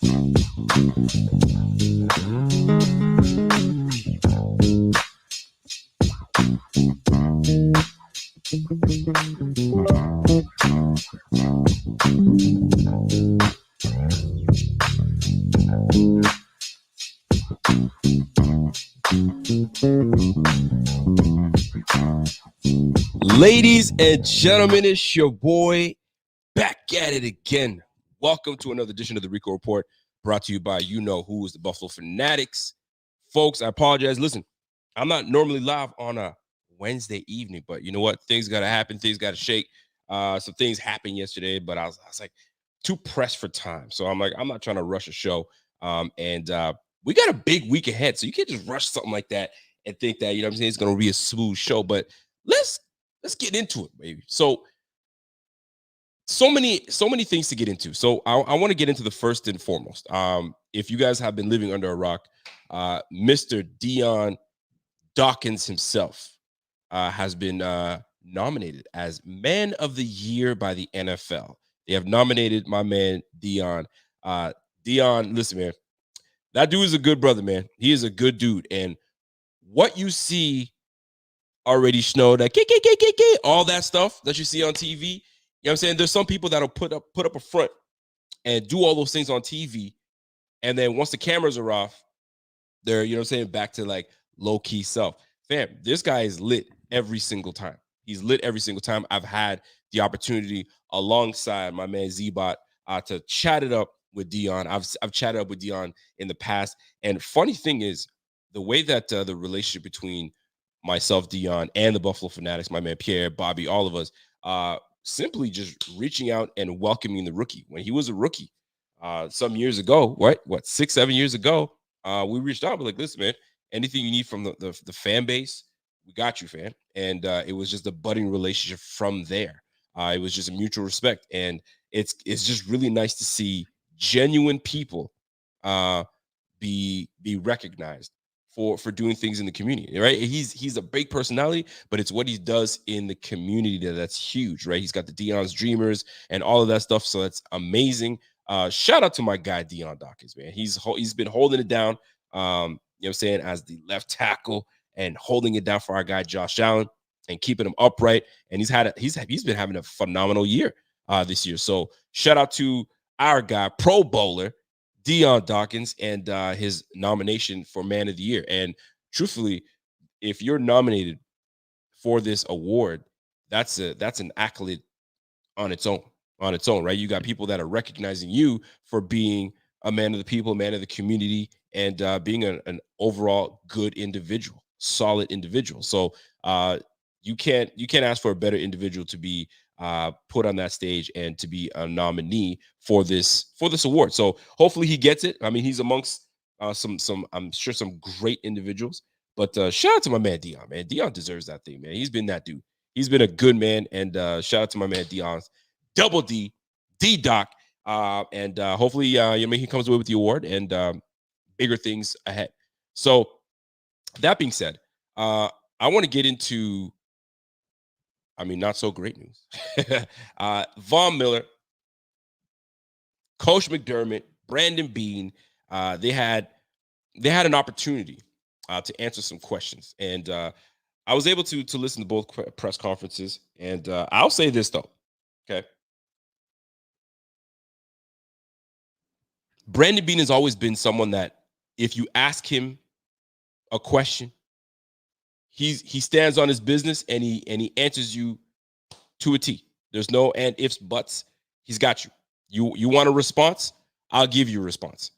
Ladies and gentlemen, it's your boy back at it again. Welcome to another edition of the Rico Report, brought to you by you know who is the Buffalo Fanatics. Folks, I apologize. Listen, I'm not normally live on a Wednesday evening, but you know what? Things got to happen. Things got to shake. Some things happened yesterday, but I was like too pressed for time. So I'm like, I'm not trying to rush a show. And we got a big week ahead. So you can't just rush something like that and think that, you know what I'm saying, it's going to be a smooth show. But let's get into it, baby. So many things to get into. So I want to get into the first and foremost. If you guys have been living under a rock, Mr. Dion Dawkins himself has been nominated as Man of the Year by the NFL. They have nominated my man Dion. Dion, listen, man, that dude is a good brother, man. He is a good dude, and what you see already snowed, that all that stuff that you see on TV. You know what I'm saying? There's some people that'll put up a front and do all those things on TV, and then once the cameras are off, they're, you know what I'm saying, back to like low key self. Fam, this guy is lit every single time. He's lit every single time. I've had the opportunity alongside my man Z-Bot to chat it up with Dion. I've chatted up with Dion in the past, and funny thing is the way that the relationship between myself, Dion, and the Buffalo Fanatics, my man Pierre, Bobby, all of us, simply just reaching out and welcoming the rookie. When he was a rookie some years ago, what 6-7 years ago, we reached out. We're like, listen, man, anything you need from the fan base, we got you, fam. And it was just a budding relationship from there. It was just a mutual respect, and it's just really nice to see genuine people be recognized for doing things in the community, right? He's a big personality, but it's what he does in the community that's huge, right? He's got the Dion's Dreamers and all of that stuff, so that's amazing. Shout out to my guy Dion Dawkins, man. He's been holding it down, you know what I'm saying, as the left tackle and holding it down for our guy Josh Allen and keeping him upright. And he's been having a phenomenal year this year. So shout out to our guy, Pro Bowler Dion Dawkins, and his nomination for Man of the Year. And truthfully, if you're nominated for this award, that's an accolade on its own, right? You got people that are recognizing you for being a man of the people, man of the community, and being an overall good individual, solid individual. So you can't ask for a better individual to be put on that stage and to be a nominee for this award. So hopefully he gets it. I mean, he's amongst some I'm sure some great individuals. But shout out to my man Dion, man. Dion deserves that thing, man. He's been that dude. He's been a good man, and shout out to my man Dion's Double D Doc, and hopefully he comes away with the award and bigger things ahead. So that being said, I want to get into, not so great news. Von Miller, Coach McDermott, Brandon Beane, they had an opportunity to answer some questions, and I was able to listen to both press conferences. And I'll say this though, okay? Brandon Beane has always been someone that if you ask him a question, he stands on his business and he answers you to a T. There's no and ifs, buts. He's got you. You want a response? I'll give you a response.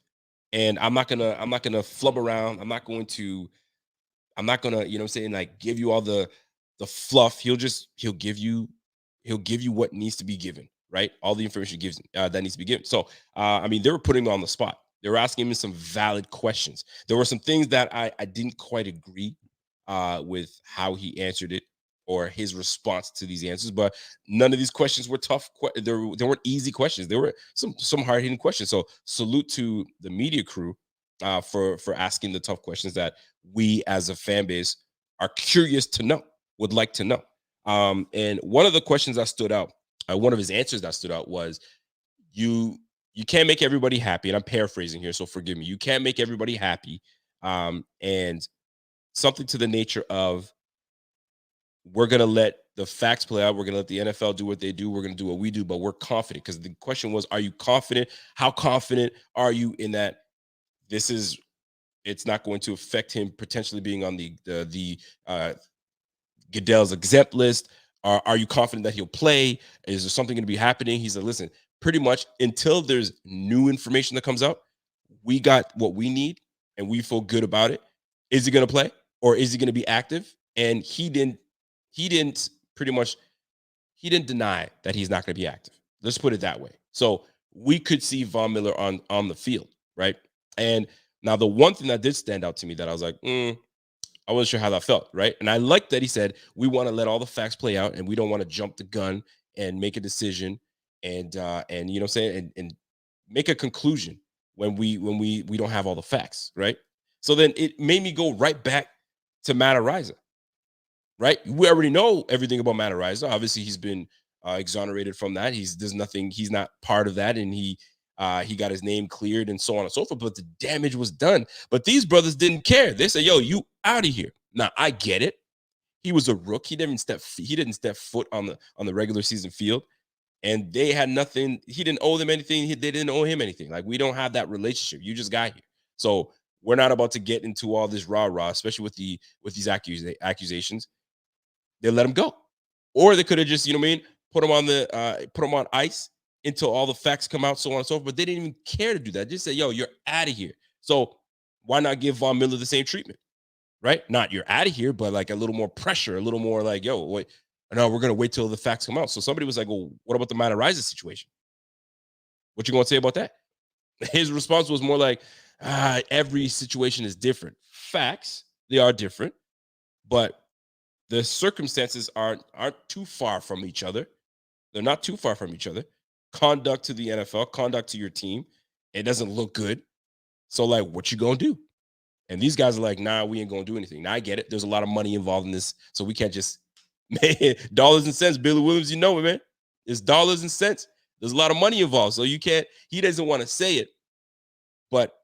And I'm not gonna flub around. I'm not gonna, you know what I'm saying, like give you all the fluff. He'll give you what needs to be given, right? All the information gives that needs to be given. So they were putting him on the spot. They were asking him some valid questions. There were some things that I didn't quite agree with how he answered it or his response to these answers, but none of these questions were tough. They weren't easy questions. There were some hard-hitting questions. So salute to the media crew for asking the tough questions that we as a fan base are curious to know, would like to know. And one of the questions that stood out, one of his answers that stood out was, you you can't make everybody happy, and I'm paraphrasing here, so forgive me. You can't make everybody happy, and something to the nature of we're gonna let the facts play out. We're gonna let the NFL do what they do. We're gonna do what we do, but we're confident because the question was, are you confident? How confident are you in that this is it's not going to affect him potentially being on the Goodell's exempt list? Are you confident that he'll play? Is there something going to be happening? He said, listen, pretty much until there's new information that comes out, we got what we need and we feel good about it. Is he going to play or is he going to be active? And he didn't pretty much, he didn't deny that he's not going to be active. Let's put it that way. So we could see Von Miller on the field, right? And now the one thing that did stand out to me that I was like, I wasn't sure how that felt, right? And I like that he said we want to let all the facts play out, and we don't want to jump the gun and make a decision, and you know what I'm saying, and make a conclusion when we don't have all the facts, right? So then it made me go right back to Matt Ariza, right? We already know everything about Matt Ariza. Obviously, he's been exonerated from that. There's nothing. He's not part of that, and he got his name cleared and so on and so forth. But the damage was done. But these brothers didn't care. They said, "Yo, you out of here." Now I get it. He was a rook. He didn't step foot on the regular season field, and they had nothing. He didn't owe them anything. They didn't owe him anything. Like we don't have that relationship. You just got here, so we're not about to get into all this rah rah, especially with these accusations. They let him go, or they could have just, you know what I mean, put him on ice until all the facts come out, so on and so forth. But they didn't even care to do that. Just say, "Yo, you're out of here." So why not give Von Miller the same treatment, right? Not you're out of here, but like a little more pressure, a little more like, "Yo, wait, no, we're gonna wait till the facts come out." So somebody was like, "Well, what about the Matt Ariza situation? What you gonna say about that?" His response was more like, "Every situation is different. Facts, they are different, but the circumstances aren't too far from each other. They're not too far from each other. Conduct to the NFL, conduct to your team, it doesn't look good. So, like, what you gonna do?" And these guys are like, "Nah, we ain't gonna do anything." Now I get it. There's a lot of money involved in this, so we can't just man, dollars and cents. Billy Williams, you know it, man. It's dollars and cents. There's a lot of money involved, so you can't. He doesn't want to say it, but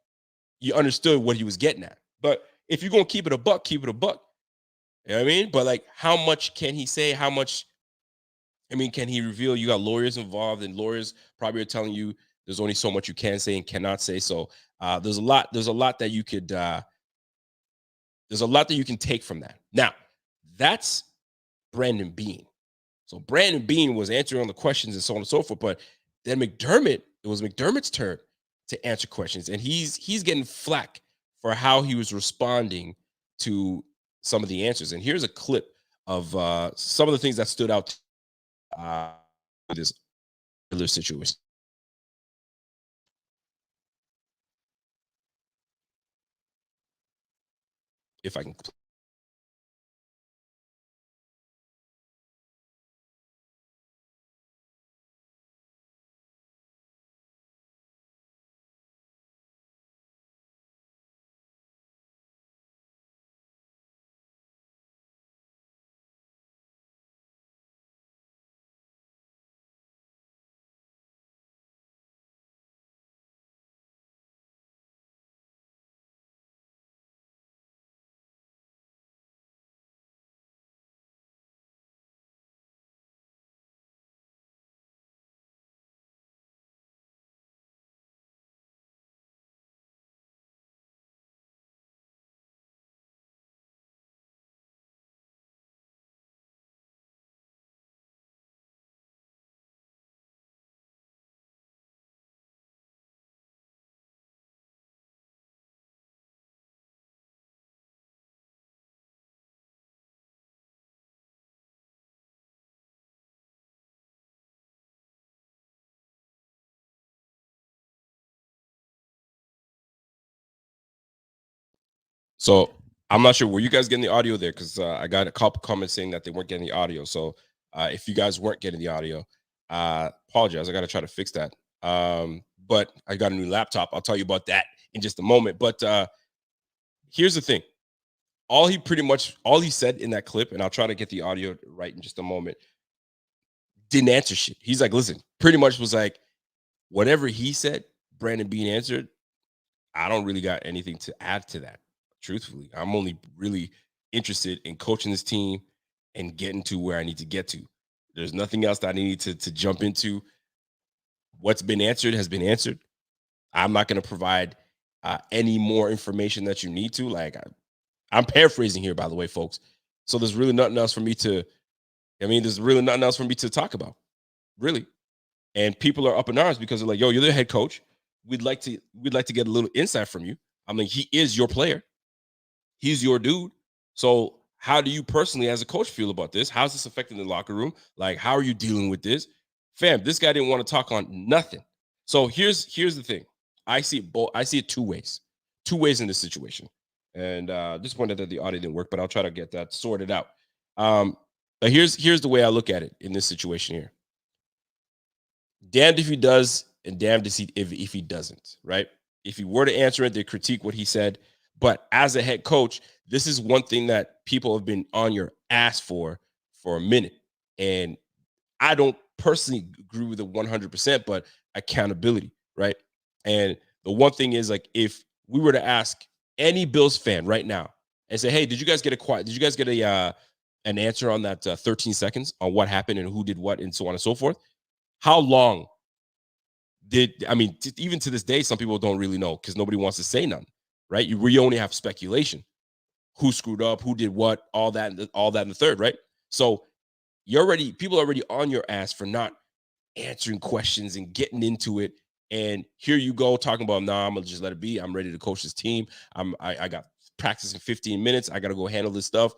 you understood what he was getting at. But if you're gonna keep it a buck, keep it a buck. You know what I mean? But like, how much can he say? How much? I mean, can he reveal? You got lawyers involved, and lawyers probably are telling you there's only so much you can say and cannot say. So there's a lot. There's a lot that you could. There's a lot that you can take from that. Now, that's Brandon Bean. So Brandon Bean was answering all the questions and so on and so forth. But then McDermott, it was McDermott's turn to answer questions, and he's getting flack for how he was responding to some of the answers. And here's a clip of some of the things that stood out uh, with this particular situation. If I can, so I'm not sure. Were you guys getting the audio there? Because I got a couple comments saying that they weren't getting the audio. So if you guys weren't getting the audio, apologize. I got to try to fix that. But I got a new laptop. I'll tell you about that in just a moment. But here's the thing. All he said in that clip, and I'll try to get the audio right in just a moment, didn't answer shit. He's like, listen, pretty much was like, Whatever he said, Brandon Beane answered. I don't really got anything to add to that. Truthfully, I'm only really interested in coaching this team and getting to where I need to get to. There's nothing else that I need to jump into. What's been answered has been answered. I'm not going to provide any more information that you need to. Like, I'm paraphrasing here, by the way, folks. So there's really nothing else for me to. I mean, there's really nothing else for me to talk about, really. And people are up in arms because they're like, "Yo, you're the head coach. We'd like to get a little insight from you." I mean, he is your player. He's your dude. So how do you personally, as a coach, feel about this? How's this affecting the locker room? Like, how are you dealing with this? Fam, this guy didn't want to talk on nothing. So here's the thing. I see it both. I see it two ways. Two ways in this situation. And disappointed that the audio didn't work, but I'll try to get that sorted out. But here's the way I look at it in this situation here. Damned if he does, and damned if he doesn't, right? If he were to answer it, they critique what he said. But as a head coach, this is one thing that people have been on your ass for a minute. And I don't personally agree with it 100%, but accountability, right? And the one thing is, like, if we were to ask any Bills fan right now and say, "Hey, did you guys get a an answer on that 13 seconds on what happened and who did what and so on and so forth?" How long even to this day, some people don't really know because nobody wants to say none, right? We only have speculation. Who screwed up, who did what, all that, all that in the third, right? So people are already on your ass for not answering questions and getting into it. And here you go talking about, nah, I'm gonna just let it be. I'm ready to coach this team. I got practice in 15 minutes. I gotta go handle this stuff.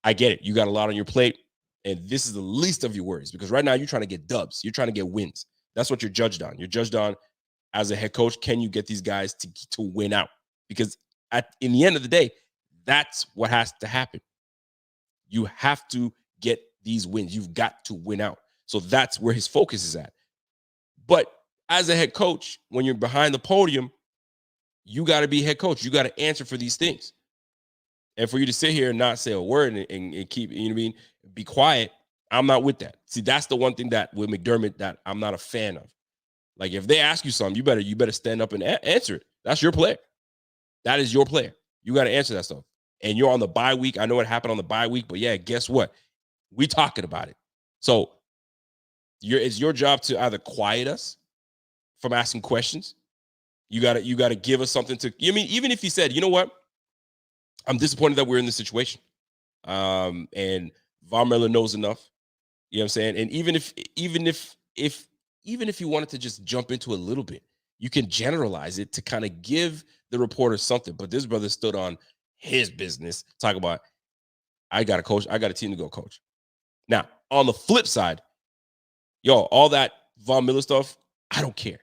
I get it. You got a lot on your plate, and this is the least of your worries because right now you're trying to get dubs. You're trying to get wins. That's what you're judged on. You're judged on as a head coach. Can you get these guys to win out? Because in the end of the day, that's what has to happen. You have to get these wins. You've got to win out. So that's where his focus is at. But as a head coach, when you're behind the podium, you got to be head coach. You got to answer for these things. And for you to sit here and not say a word and keep, you know what I mean, be quiet, I'm not with that. See, that's the one thing that with McDermott that I'm not a fan of. Like, if they ask you something, you better stand up and answer it. That's your player. That is your player. You got to answer that stuff. And you're on the bye week. I know what happened on the bye week, but yeah, guess what? We talking about it. So it's your job to either quiet us from asking questions. You gotta give us something to. I mean, even if he said, you know what, I'm disappointed that we're in this situation. And Von Miller knows enough. You know what I'm saying? And even if you wanted to just jump into a little bit, you can generalize it to kind of give the reporter something. But this brother stood on his business, talk about, I got a coach, I got a team to go coach. Now, on the flip side, all that Von Miller stuff, I don't care.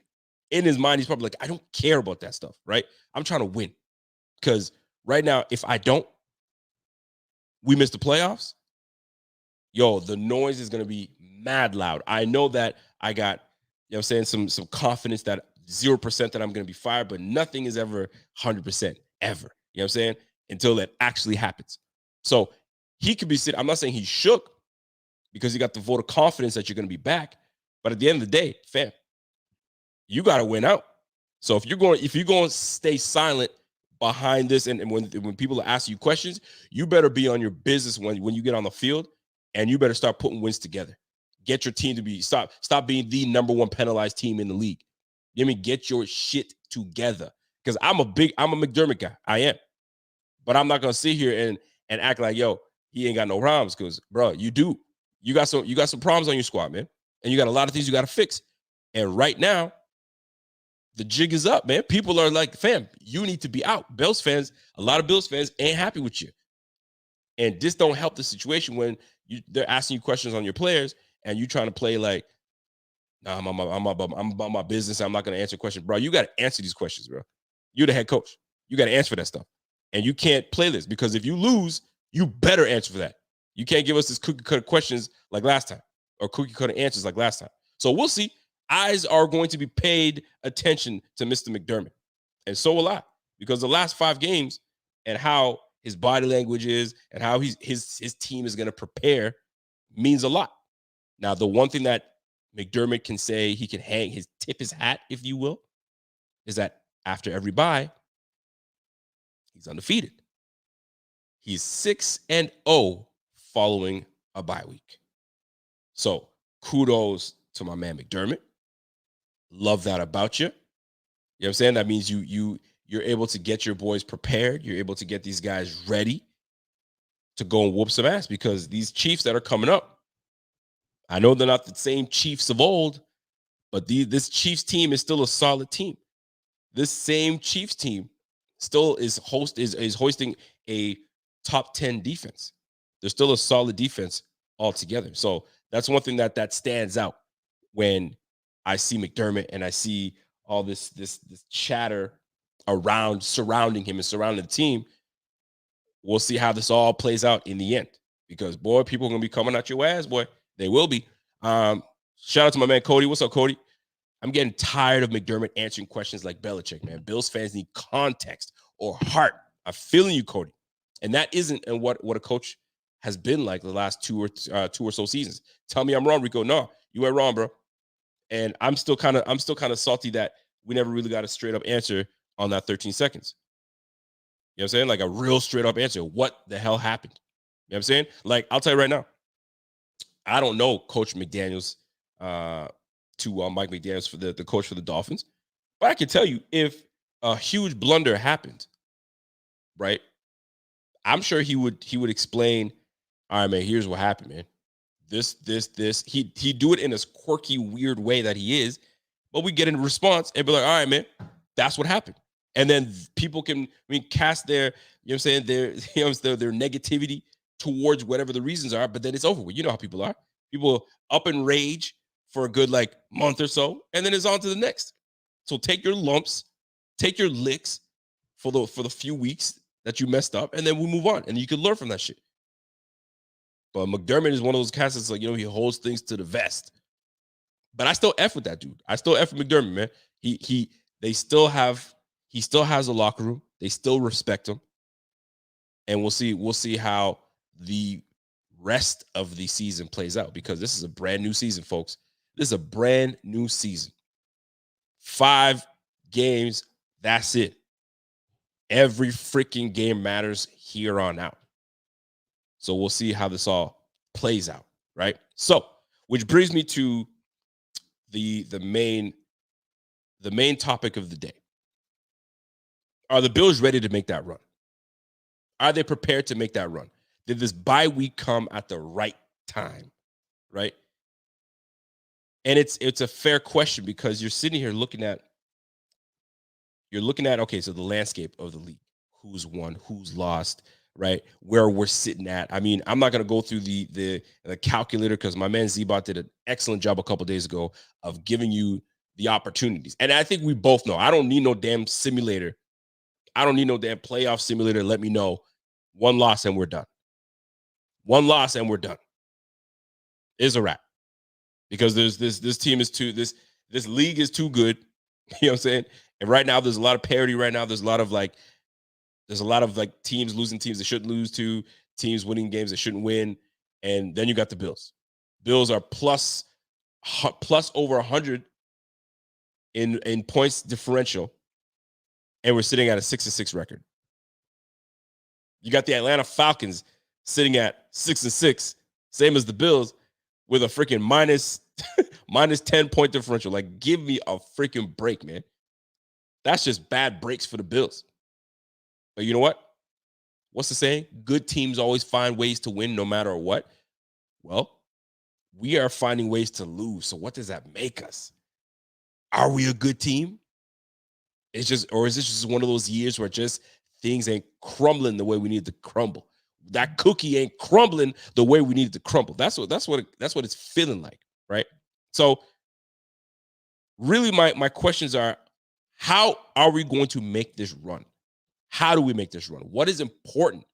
In his mind, he's probably like, I don't care about that stuff, right? I'm trying to win. Because right now, if I don't, we miss the playoffs. The noise is going to be mad loud. I know that I got, I'm saying, some confidence that 0% that I'm going to be fired, but nothing is ever 100% ever. You know what I'm saying? Until that actually happens. So he could be sitting, I'm not saying he's shook because he got the vote of confidence that you're going to be back. But at the end of the day, fam, you got to win out. So if you're going to stay silent behind this, and when people are asking you questions, you better be on your business when you get on the field, and you better start putting wins together. Get your team to be stop being the number one penalized team in the league. You know what I mean? Get your shit together. Because I'm a McDermott guy. I am. But I'm not gonna sit here and act like, he ain't got no problems, because bro, you do. You got some problems on your squad, man. And you got a lot of things you got to fix. And right now, the jig is up, man. People are like, fam, you need to be out. Bills fans, a lot of Bills fans ain't happy with you. And this don't help the situation when they're asking you questions on your players and you trying to play like, nah, I'm about my business. I'm not going to answer questions. Bro, you got to answer these questions, bro. You're the head coach. You got to answer for that stuff. And you can't play this, because if you lose, you better answer for that. You can't give us this cookie cutter questions like last time, or cookie cutter answers like last time. So we'll see. Eyes are going to be paid attention to Mr. McDermott. And so will I, because the last 5 games and how his body language is and how his team is going to prepare means a lot. Now, the one thing that McDermott can say, he can tip his hat, if you will, is that after every bye, he's undefeated. He's 6-0 following a bye week. So kudos to my man McDermott. Love that about you. You know what I'm saying? That means you're able to get your boys prepared. You're able to get these guys ready to go and whoop some ass, because these Chiefs that are coming up, I know they're not the same Chiefs of old, but this Chiefs team is still a solid team. This same Chiefs team still is hoisting a top 10 defense. They're still a solid defense altogether. So that's one thing that stands out when I see McDermott and I see all this chatter surrounding him and surrounding the team. We'll see how this all plays out in the end, because boy, people are gonna be coming at your ass, boy. They will be. Shout out to my man Cody. What's up, Cody? I'm getting tired of McDermott answering questions like Belichick, man. Bills fans need context or heart. I'm feeling you, Cody. And that isn't what a coach has been like the last two or so seasons. Tell me I'm wrong, Rico. No, you ain't wrong, bro. And I'm still kind of salty that we never really got a straight up answer on that 13 seconds. You know what I'm saying? Like a real straight up answer. What the hell happened? You know what I'm saying? Like, I'll tell you right now, I don't know Coach McDaniels to Mike McDaniels, for the coach for the Dolphins. But I can tell you, if a huge blunder happened, right, I'm sure he would explain, all right, man, here's what happened, man. This. He'd do it in this quirky, weird way that he is, but we get a response and be like, all right, man, that's what happened. And then people can, cast their, you know what I'm saying, their negativity towards whatever the reasons are, but then it's over with. You know how people are. People up in rage for a good like month or so, and then it's on to the next. So take your lumps, take your licks for the few weeks that you messed up, and then we move on, and you can learn from that shit. But McDermott is one of those cats that's like, he holds things to the vest. But I still F with that dude. I still F with McDermott, man. He still has a locker room. They still respect him. And we'll see how the rest of the season plays out, because this is a brand new season, folks. This is a brand new season. 5 games, that's it. Every freaking game matters here on out. So we'll see how this all plays out, right? So, which brings me to the main topic of the day. Are the Bills ready to make that run? Are they prepared to make that run? Did this bye week come at the right time, right? And it's a fair question, because you're sitting here looking at okay, so the landscape of the league, who's won, who's lost, right? Where we're sitting at. I mean, I'm not going to go through the calculator, because my man Zbot did an excellent job a couple days ago of giving you the opportunities. And I think we both know, I don't need no damn simulator. I don't need no damn playoff simulator. Let me know one loss and we're done. One loss and we're done. It's a wrap. Because this team is this league is too good. You know what I'm saying? And right now there's a lot of parity right now. There's a lot of teams losing teams they shouldn't lose to, teams winning games they shouldn't win. And then you got the Bills. Bills are plus over 100 in points differential, and we're sitting at a 6-6 record. You got the Atlanta Falcons sitting at 6-6, same as the Bills, with a freaking minus 10 point differential. Like, give me a freaking break, man. That's just bad breaks for the Bills. But you know what? What's the saying? Good teams always find ways to win no matter what. Well, we are finding ways to lose. So what does that make us? Are we a good team? Is this just one of those years where just things ain't crumbling the way we need to crumble? That cookie ain't crumbling the way we need it to crumble. That's what it's feeling like, right? So really my questions are, how are we going to make this run? How do we make this run? What is important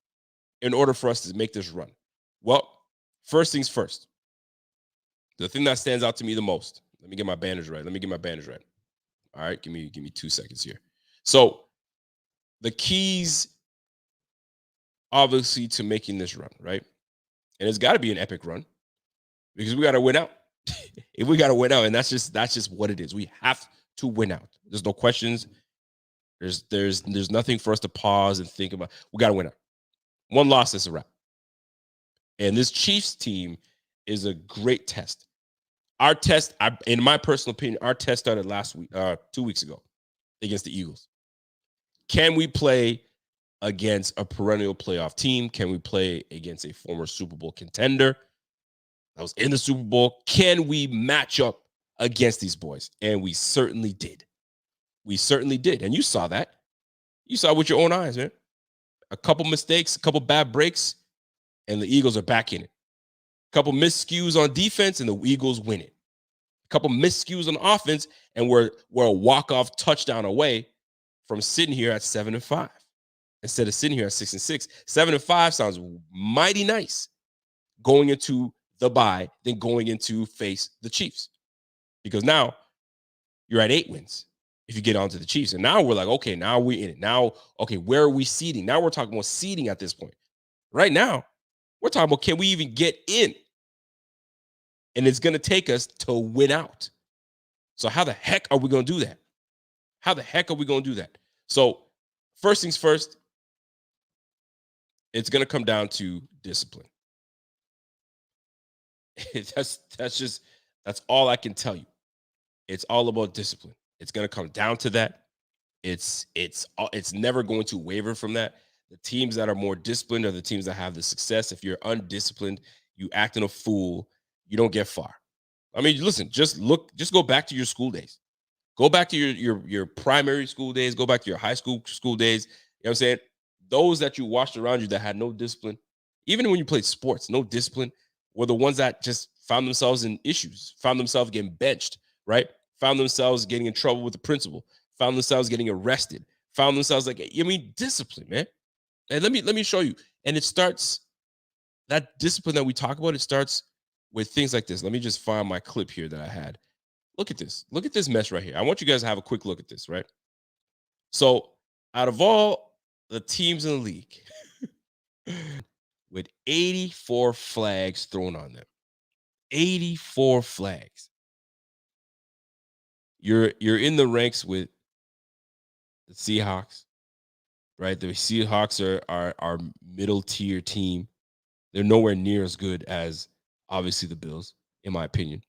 in order for us to make this run? Well, first things first. The thing that stands out to me the most. Let me get my bandage right. All right, give me 2 seconds here. So the keys, obviously, to making this run, right? And it's got to be an epic run, because we got to win out. If we got to win out, and that's just what it is. We have to win out. There's no questions. There's nothing for us to pause and think about. We got to win out. One loss is a wrap. And this Chiefs team is a great test. Our test, in my personal opinion, our test started last week, 2 weeks ago, against the Eagles. Can we play against a perennial playoff team? Can we play against a former Super Bowl contender that was in the Super Bowl? Can we match up against these boys? And we certainly did. We certainly did. And you saw that. You saw it with your own eyes, man. A couple mistakes, a couple bad breaks, and the Eagles are back in it. A couple miscues on defense, and the Eagles win it. A couple miscues on offense, and we're a walk-off touchdown away from sitting here at 7-5 instead of sitting here at 6-6. 7-5 sounds mighty nice going into the bye than going into face the Chiefs, because now you're at 8 wins if you get onto the Chiefs. And now we're like, okay, now we're in it. Now, okay, where are we seeding? Now we're talking about seeding at this point. Right now, we're talking about, can we even get in? And it's going to take us to win out. So how the heck are we going to do that? How the heck are we going to do that? So first things first, it's going to come down to discipline. That's all I can tell you. It's all about discipline. It's going to come down to that. It's never going to waver from that. The teams that are more disciplined are the teams that have the success. If you're undisciplined, you acting a fool, you don't get far. I mean, listen, just go back to your school days. Go back to your primary school days. Go back to your high school days. You know what I'm saying? Those that you watched around you that had no discipline, even when you played sports, no discipline, were the ones that just found themselves in issues, found themselves getting benched, right? Found themselves getting in trouble with the principal, found themselves getting arrested, found themselves like, I mean, discipline, man. And let me show you. And it starts, that discipline that we talk about, it starts with things like this. Let me just find my clip here that I had. Look at this. Look at this mess right here. I want you guys to have a quick look at this, right? So out of all the teams in the league, with 84 flags thrown on them, 84 flags. You're in the ranks with the Seahawks, right? The Seahawks are our middle tier team. They're nowhere near as good as obviously the Bills, in my opinion.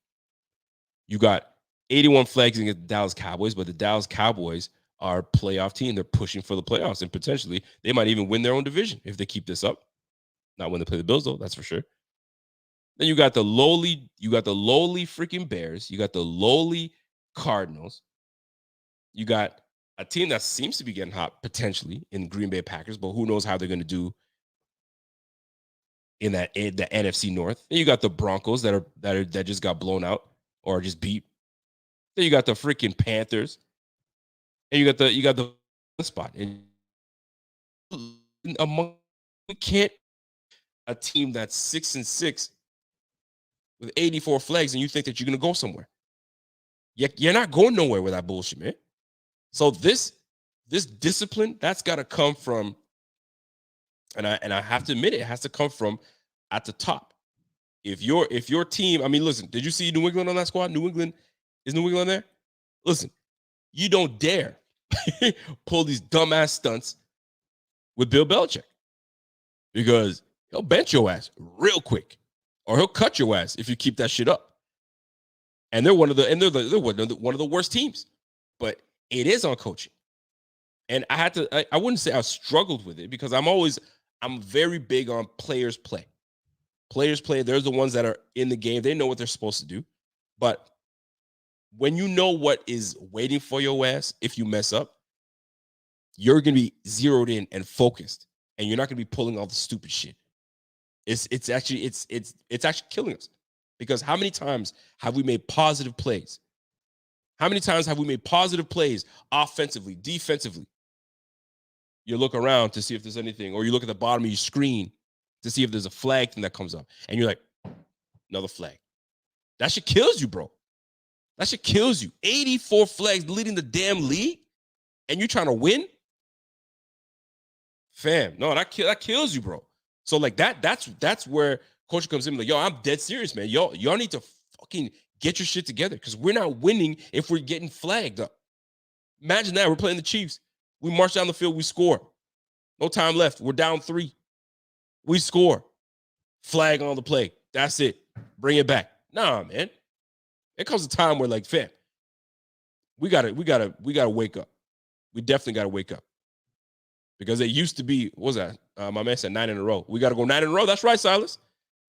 You got 81 flags against the Dallas Cowboys, but the Dallas Cowboys are a playoff team. They're pushing for the playoffs, and potentially they might even win their own division if they keep this up. Not when they play the Bills, though, that's for sure. Then you got the lowly freaking Bears. You got the lowly Cardinals. You got a team that seems to be getting hot potentially in Green Bay Packers, but who knows how they're going to do in the NFC North. Then you got the Broncos that just got blown out or just beat. Then you got the freaking Panthers, and you got the spot. And we can't a team that's 6-6 with 84 flags, and you think that you're going to go somewhere. You're not going nowhere with that bullshit, man. So this discipline, that's got to come from, and I have to admit it has to come from at the top. If your team, I mean, listen, did you see New England on that squad? Is New England there? Listen, you don't dare pull these dumbass stunts with Bill Belichick, because he'll bench your ass real quick, or he'll cut your ass if you keep that shit up. And they're one of the worst teams, but it is on coaching. And I wouldn't say I struggled with it, because I'm very big on players play. Players play. They're the ones that are in the game. They know what they're supposed to do. But when you know what is waiting for your ass if you mess up, you're going to be zeroed in and focused, and you're not going to be pulling all the stupid shit. It's actually killing us, because how many times have we made positive plays? How many times have we made positive plays offensively, defensively? You look around to see if there's anything, or you look at the bottom of your screen to see if there's a flag thing that comes up, and you're like, another flag. That shit kills you, bro. That shit kills you. 84 flags leading the damn league, and you're trying to win? Fam, no, that kills you, bro. So like that's where coach comes in like, yo, I'm dead serious, man. Y'all need to fucking Get your shit together, because we're not winning if we're getting flagged up. Imagine that. We're playing the Chiefs. We march down the field. We score. No time left. We're down 3. We score. Flag on the play. That's it. Bring it back. Nah, man. It comes a time where, like, fam, we gotta wake up. We definitely gotta wake up. Because it used to be, what was that? My man said 9 in a row. We gotta go 9 in a row. That's right, Silas.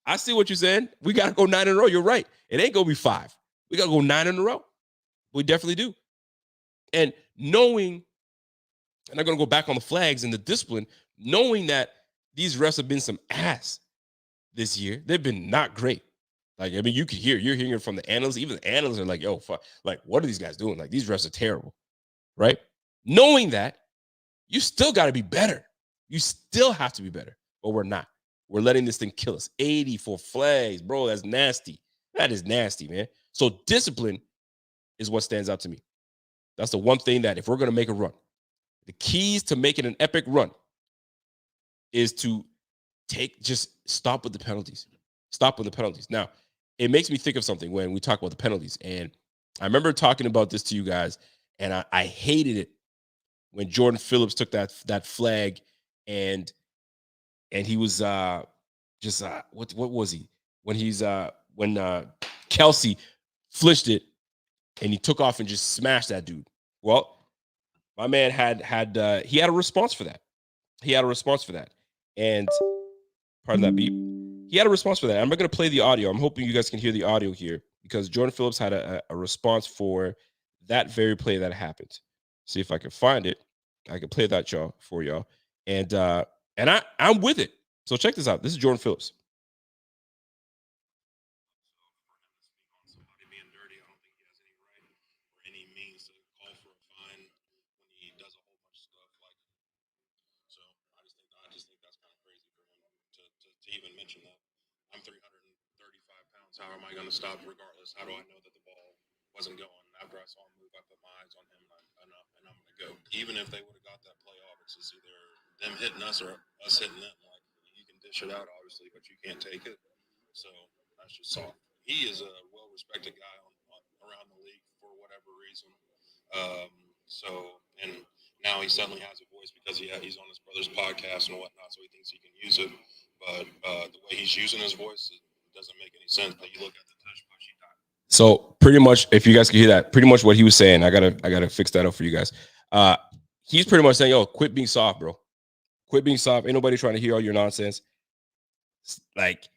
I see what you're saying. We gotta go 9 in a row. You're right. It ain't gonna be 5. We gotta go 9 in a row. We definitely do. And knowing, and I'm gonna go back on the flags and the discipline, knowing that these refs have been some ass this year. They've been not great. Like, I mean, you're hearing it from the analysts. Even the analysts are like, yo, fuck, like, what are these guys doing? Like, these refs are terrible, right? Knowing that, you still got to be better. You still have to be better, but we're not. We're letting this thing kill us. 84 flags, bro, that's nasty. That is nasty, man. So discipline is what stands out to me. That's the one thing that if we're going to make a run, the keys to making an epic run is to just stop with the penalties. Stop with the penalties. Now, it makes me think of something when we talk about the penalties. And I remember talking about this to you guys, and I hated it when Jordan Phillips took that flag, and he was what was he? When Kelsey flinched it and he took off and just smashed that dude. Well, my man had a response for that. He had a response for that. And pardon that beep. He had a response for that. I'm not going to play the audio. I'm hoping you guys can hear the audio here, because Jordan Phillips had a response for that very play that happened. See if I can find it. I can play that for y'all. And I'm with it. So check this out. This is Jordan Phillips. Even mention that. I'm 335 pounds. How am I going to stop regardless? How do I know that the ball wasn't going? After I saw him move, I put my eyes on him, and I'm going to go. Even if they would have got that play off, it's just either them hitting us or us hitting them. Like, you can dish it out, obviously, but you can't take it. So that's just soft. He is a well-respected guy around the league for whatever reason. And now he suddenly has a voice because he's on his brother's podcast and whatnot, so he thinks he can use it. But the way he's using his voice, it doesn't make any sense. But you look at the touch push he got. So pretty much, if you guys can hear that, pretty much what he was saying, I gotta fix that up for you guys. He's pretty much saying, yo, quit being soft, bro. Quit being soft. Ain't nobody trying to hear all your nonsense. Like,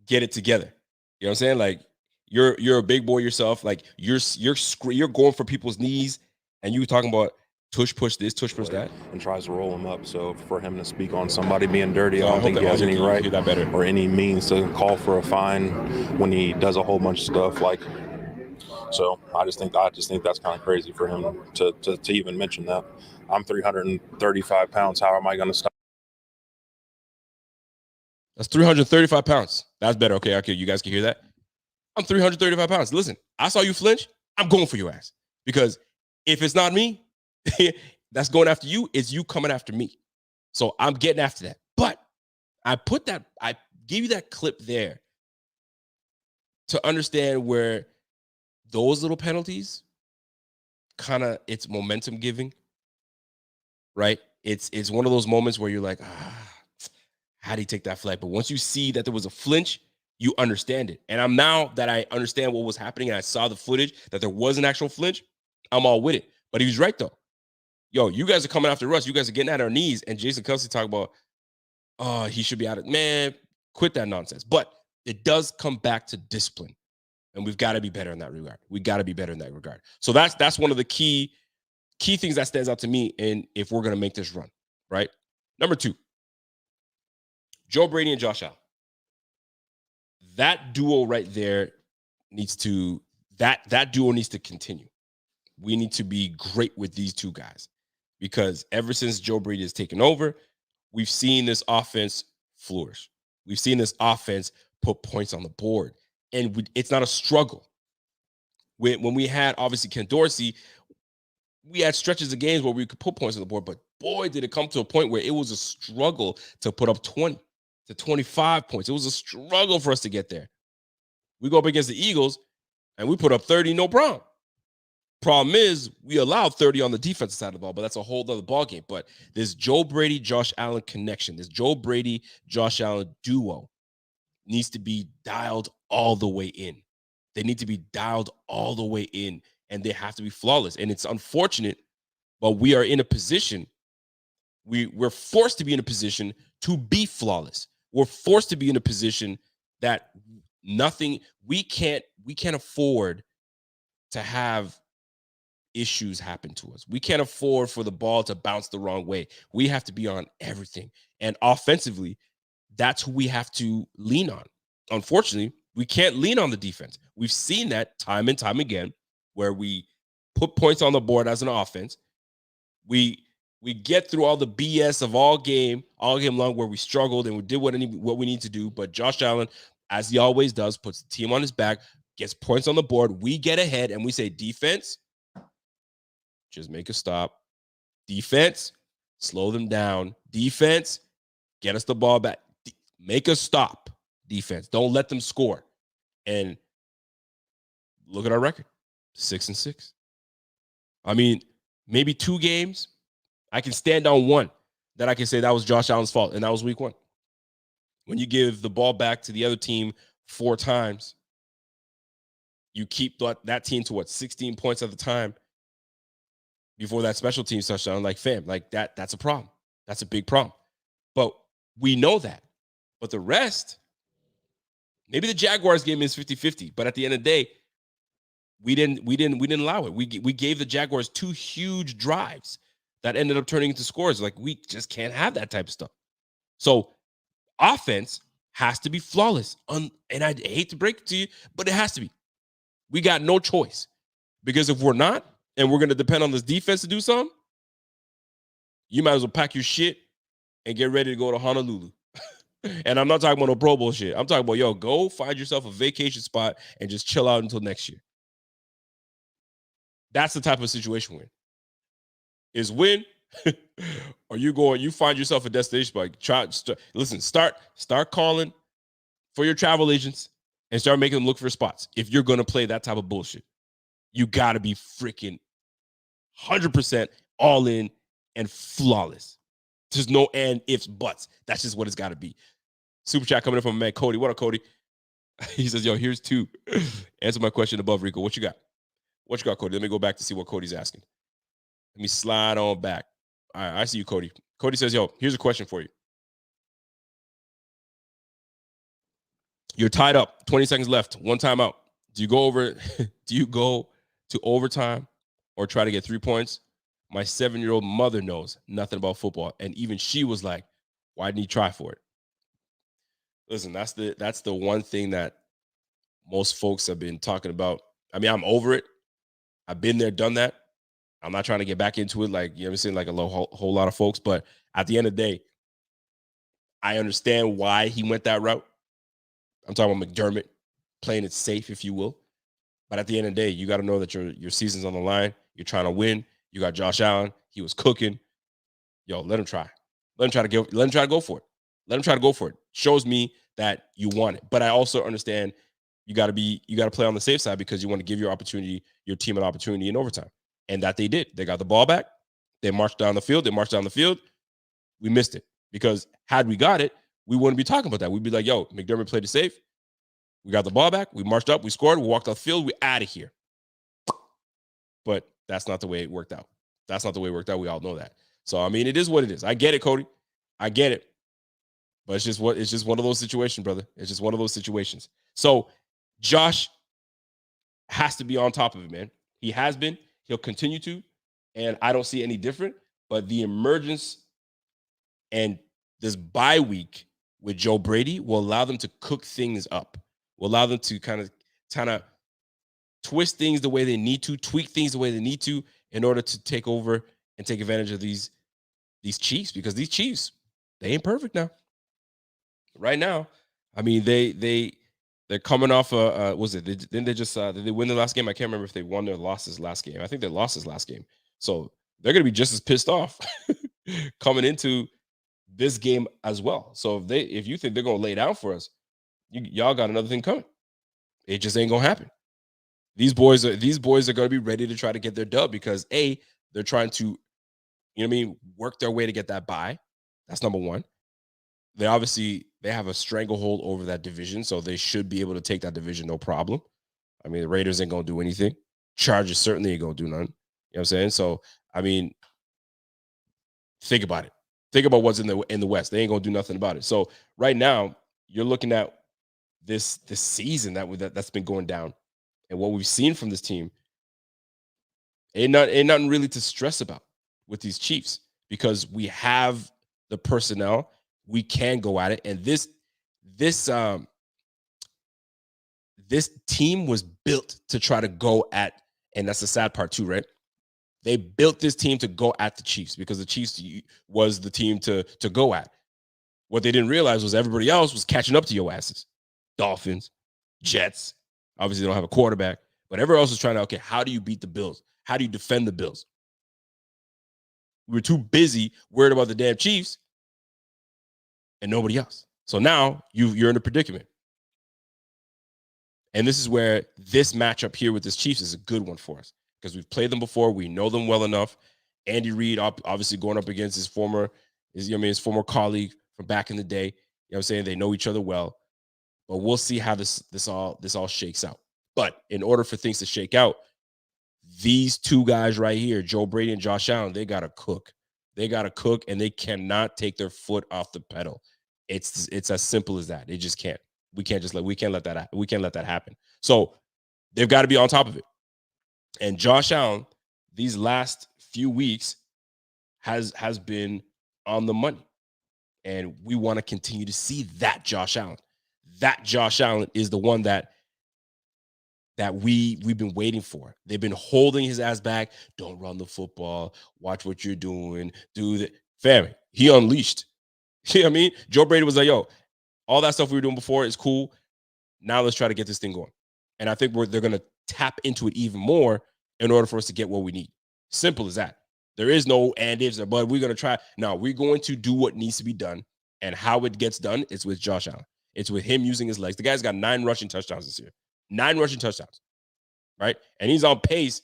get it together. You know what I'm saying? Like, you're a big boy yourself. Like, you're going for people's knees, and you talking about tush push this, tush push that, and tries to roll him up. So for him to speak on somebody being dirty, I don't think he has any right or any means to call for a fine when he does a whole bunch of stuff. Like, so I just think that's kind of crazy for him to even mention that. I'm 335 pounds. How am I going to stop? That's 335 pounds. That's better. Okay, you guys can hear that. I'm 335 pounds. Listen, I saw you flinch. I'm going for your ass, because if it's not me that's going after you, it's you coming after me. So I'm getting after that. But I give you that clip there to understand where those little penalties kind of, it's momentum giving, right? It's one of those moments where you're like, how did he take that flag? But once you see that there was a flinch, you understand it. And now that I understand what was happening and I saw the footage that there was an actual flinch, I'm all with it. But he was right, though. Yo, you guys are coming after us. You guys are getting at our knees. And Jason Kelsey talk about, he should be out of, man, quit that nonsense. But it does come back to discipline. And we've got to be better in that regard. We got to be better in that regard. So that's one of the key things that stands out to me. And if we're going to make this run, right? Number 2, Joe Brady and Josh Allen. That duo right there needs to continue. We need to be great with these two guys, because ever since Joe Brady has taken over, we've seen this offense flourish. We've seen this offense put points on the board, and it's not a struggle. When we had, obviously, Ken Dorsey, we had stretches of games where we could put points on the board, but boy, did it come to a point where it was a struggle to put up 20 to 25 points. It was a struggle for us to get there. We go up against the Eagles, and we put up 30, no problem. Problem is, we allowed 30 on the defensive side of the ball, but that's a whole other ball game. But this Joe Brady, Josh Allen connection, this Joe Brady, Josh Allen duo needs to be dialed all the way in. They need to be dialed all the way in, and they have to be flawless. And it's unfortunate, but we are in a position, we're forced to be in a position to be flawless. We're forced to be in a position that we can't afford to have issues happen to us. We can't afford for the ball to bounce the wrong way. We have to be on everything. And offensively, that's who we have to lean on. Unfortunately, we can't lean on the defense. We've seen that time and time again, where we put points on the board as an offense. We get through all the BS of all game long, where we struggled and we did what we need to do. But Josh Allen, as he always does, puts the team on his back, gets points on the board. We get ahead and we say, defense, just make a stop. Defense, slow them down. Defense, get us the ball back. Make a stop. Defense, don't let them score. And look at our record, 6-6. I mean, maybe 2 games, I can stand on one that I can say that was Josh Allen's fault, and that was week 1. When you give the ball back to the other team 4 times, you keep that team to 16 points at the time before that special teams touchdown. Like, fam, like that's a problem. That's a big problem. But we know that. But the rest, maybe the Jaguars game is 50-50, but at the end of the day, we didn't allow it. We gave the Jaguars 2 huge drives that ended up turning into scores. Like, we just can't have that type of stuff. So offense has to be flawless. And I hate to break it to you, but it has to be. We got no choice. Because if we're not, and we're going to depend on this defense to do something, you might as well pack your shit and get ready to go to Honolulu. And I'm not talking about no Pro Bowl shit. I'm talking about, go find yourself a vacation spot and just chill out until next year. That's the type of situation we're in. Is win, or you find yourself a destination spot. Start calling for your travel agents and start making them look for spots. If you're going to play that type of bullshit, you got to be freaking 100% all in and flawless. There's no and, ifs, buts. That's just what it's got to be. Super chat coming in from my man Cody. What up, Cody? He says, here's 2. Answer my question above, Rico. What you got? What you got, Cody? Let me go back to see what Cody's asking. Let me slide on back. All right, I see you, Cody. Cody says, here's a question for you. You're tied up, 20 seconds left, 1 timeout. Do you go to overtime or try to get 3 points? My 7-year-old mother knows nothing about football, and even she was like, why didn't he try for it? Listen, that's the one thing that most folks have been talking about. I mean, I'm over it. I've been there, done that. I'm not trying to get back into it like, you know what I'm saying, like a whole lot of folks. But at the end of the day, I understand why he went that route. I'm talking about McDermott playing it safe, if you will. But at the end of the day, you got to know that your season's on the line. You're trying to win. You got Josh Allen. He was cooking. Let him try. Let him try to go for it. Let him try to go for it. Shows me that you want it. But I also understand you got to play on the safe side because you want to give your team an opportunity in overtime. And that they did. They got the ball back. They marched down the field. We missed it. Because had we got it, we wouldn't be talking about that. We'd be like, McDermott played it safe. We got the ball back. We marched up. We scored. We walked off the field. We out of here. But that's not the way it worked out. We all know that. So, I mean, it is what it is. I get it, Cody. I get it. But it's just one of those situations, brother. It's just one of those situations. So, Josh has to be on top of it, man. He has been. He'll continue to. And I don't see any different. But the emergence and this bye week with Joe Brady will allow them to cook things up. Will allow them to kind of twist things the way they need to, tweak things the way they need to in order to take over and take advantage of these Chiefs, because these Chiefs, they ain't perfect now. Right now, I mean, they're coming off did they win the last game? I can't remember if they won or lost this last game. I think they lost this last game. So they're going to be just as pissed off coming into this game as well. So if you think they're going to lay down for us, y'all got another thing coming. It just ain't going to happen. These boys are going to be ready to try to get their dub because they're trying to, you know what I mean, work their way to get that bye. That's number one. They have a stranglehold over that division, so they should be able to take that division no problem. I mean, the Raiders ain't gonna do anything. Chargers certainly ain't gonna do nothing. You know what I'm saying? So, I mean, think about it. Think about what's in the West. They ain't gonna do nothing about it. So right now, you're looking at this season that's been going down, and what we've seen from this team ain't nothing really to stress about with these Chiefs because we have the personnel. We can go at it, and this this team was built to try to go at, and that's the sad part too, right? They built this team to go at the Chiefs because the Chiefs was the team to go at. What they didn't realize was everybody else was catching up to your asses. Dolphins, Jets. Obviously, they don't have a quarterback, but everyone else was trying to, okay, how do you beat the Bills? How do you defend the Bills? We were too busy worried about the damn Chiefs and nobody else. So now you're in a predicament. And this is where this matchup here with this Chiefs is a good one for us because we've played them before. We know them well enough. Andy Reid, obviously going up against his former colleague from back in the day. You know what I'm saying? They know each other well. But we'll see how this all shakes out. But in order for things to shake out, these two guys right here, Joe Brady and Josh Allen, they got to cook. They got to cook, and they cannot take their foot off the pedal. It's as simple as that. They just can't. We can't let that happen. So they've got to be on top of it. And Josh Allen, these last few weeks, has been on the money. And we want to continue to see that Josh Allen. That Josh Allen is the one that we've been waiting for. They've been holding his ass back. Don't run the football. Watch what you're doing. Do that. Family, he unleashed. You know what I mean? Joe Brady was like, yo, all that stuff we were doing before is cool. Now let's try to get this thing going. And I think they're going to tap into it even more in order for us to get what we need. Simple as that. There is no and ifs, but we're going to try. No, we're going to do what needs to be done. And how it gets done is with Josh Allen. It's with him using his legs. The guy's got 9 rushing touchdowns this year. 9 rushing touchdowns, right? And he's on pace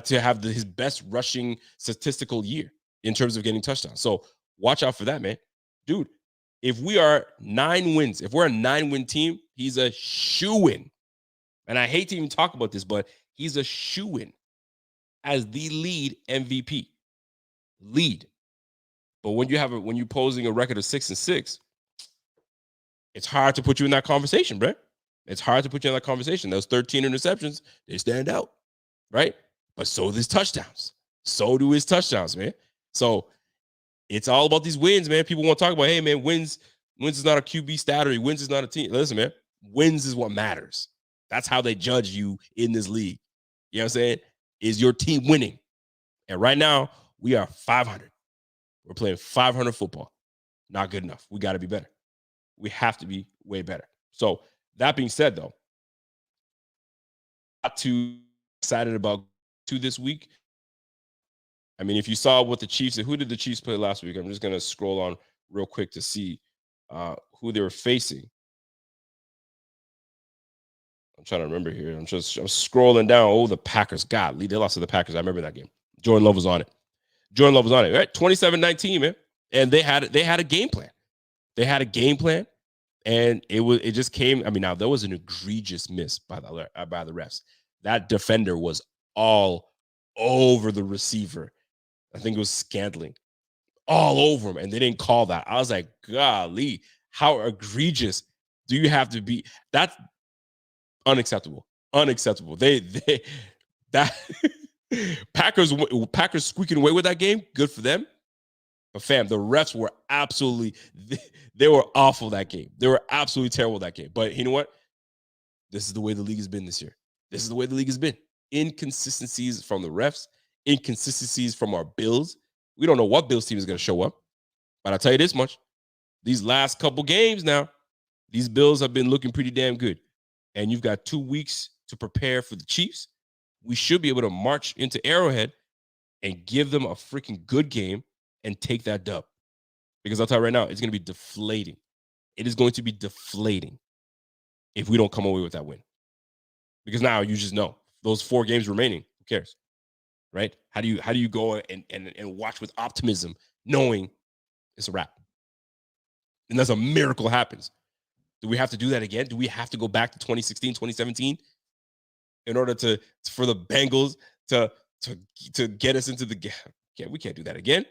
to have his best rushing statistical year in terms of getting touchdowns. So watch out for that, man. Dude, if we are 9 wins, if we're a 9-win team, he's a shoo-in. And I hate to even talk about this, but he's a shoo-in as the lead MVP. Lead. But when you're posing a record of 6-6, it's hard to put you in that conversation, bro. It's hard to put you in that conversation. Those 13 interceptions, they stand out, right? But so do his touchdowns. So do his touchdowns, man. So it's all about these wins, man. People want to talk about, hey, man, wins is not a QB stat or wins is not a team. Listen, man, wins is what matters. That's how they judge you in this league. You know what I'm saying? Is your team winning? And right now, we are 500. We're playing 500 football. Not good enough. We got to be better. We have to be way better. So that being said, though, not too excited about this week. I mean, if you saw what the Chiefs, who did the Chiefs play last week? I'm just going to scroll on real quick to see who they were facing. I'm trying to remember here. I'm scrolling down. Oh, the Packers. God, they lost to the Packers. I remember that game. Jordan Love was on it. Right? 27-19, man. And they had a game plan. They had a game plan. And it just came. I mean, now there was an egregious miss by the refs. That defender was all over the receiver. I think it was Scantling, all over him, and they didn't call that. I was like, golly, how egregious do you have to be? That's unacceptable. Unacceptable. That Packers squeaking away with that game. Good for them. But fam, the refs were they were awful that game. They were absolutely terrible that game. But you know what? This is the way the league has been this year. This is the way the league has been. Inconsistencies from the refs, inconsistencies from our Bills. We don't know what Bills team is going to show up. But I'll tell you this much. These last couple games now, these Bills have been looking pretty damn good. And you've got 2 weeks to prepare for the Chiefs. We should be able to march into Arrowhead and give them a freaking good game and take that dub. Because I'll tell you right now, it's going to be deflating. It is going to be deflating if we don't come away with that win. Because now you just know those 4 games remaining. Who cares? Right? How do you go and watch with optimism, knowing it's a wrap? Unless a miracle happens. Do we have to do that again? Do we have to go back to 2016, 2017 in order for the Bengals to to get us into the game? We can't do that again.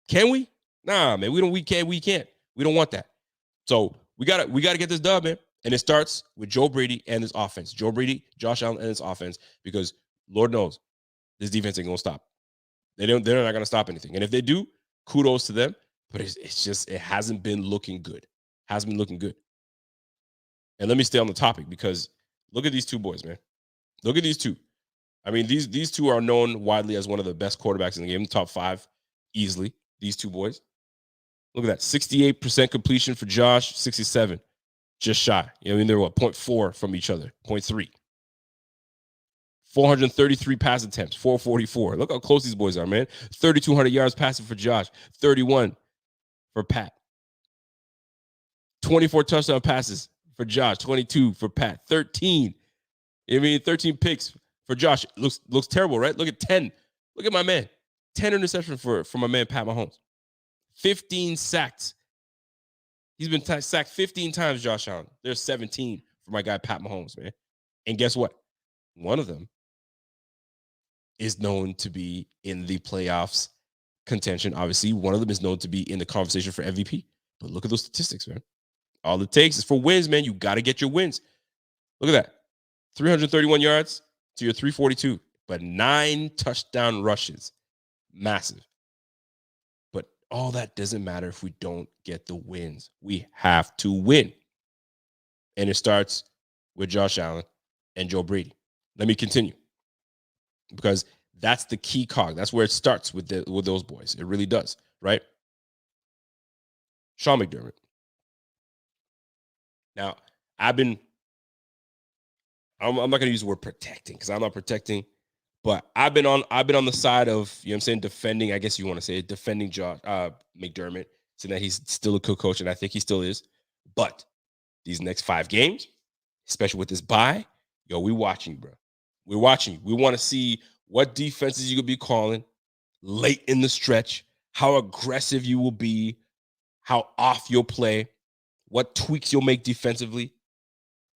Can we? Nah, man. We can't. We don't want that. So we gotta get this dub, man. And it starts with Joe Brady and his offense. Joe Brady, Josh Allen, and his offense, because Lord knows this defense ain't gonna stop. They're not gonna stop anything. And if they do, kudos to them. But it's just, it hasn't been looking good. Hasn't been looking good. And let me stay on the topic, because look at these two boys, man. Look at these two. I mean, these two are known widely as one of the best quarterbacks in the game, top 5 easily. These two boys. Look at that. 68% completion for Josh, 67. Just shy. You know what I mean? They're what, 0.4 from each other, 0.3. 433 pass attempts, 444. Look how close these boys are, man. 3,200 yards passing for Josh, 31 for Pat. 24 touchdown passes for Josh, 22 for Pat. 13. I mean, 13 picks for Josh. Looks terrible, right? Look at 10. Look at my man. 10 interceptions for my man, Pat Mahomes. 15 sacks. He's been sacked 15 times, Josh Allen. There's 17 for my guy, Pat Mahomes, man. And guess what? One of them is known to be in the playoffs contention. Obviously, one of them is known to be in the conversation for MVP. But look at those statistics, man. All it takes is for wins, man. You got to get your wins. Look at that. 331 yards to your 342, but 9 touchdown rushes. Massive. But all that doesn't matter if we don't get the wins. We have to win. And it starts with Josh Allen and Joe Brady. Let me continue, because that's the key cog. That's where it starts with those boys. It really does, right? Sean McDermott. Now, I'm not going to use the word protecting, because I'm not protecting, but I've been on the side of, you know what I'm saying, defending, I guess you want to say, defending McDermott, saying that he's still a good coach, and I think he still is. But these next 5 games, especially with this bye, yo, we watching you, bro. We're watching you. We want to see what defenses you could be calling late in the stretch, how aggressive you will be, how off you'll play, what tweaks you'll make defensively,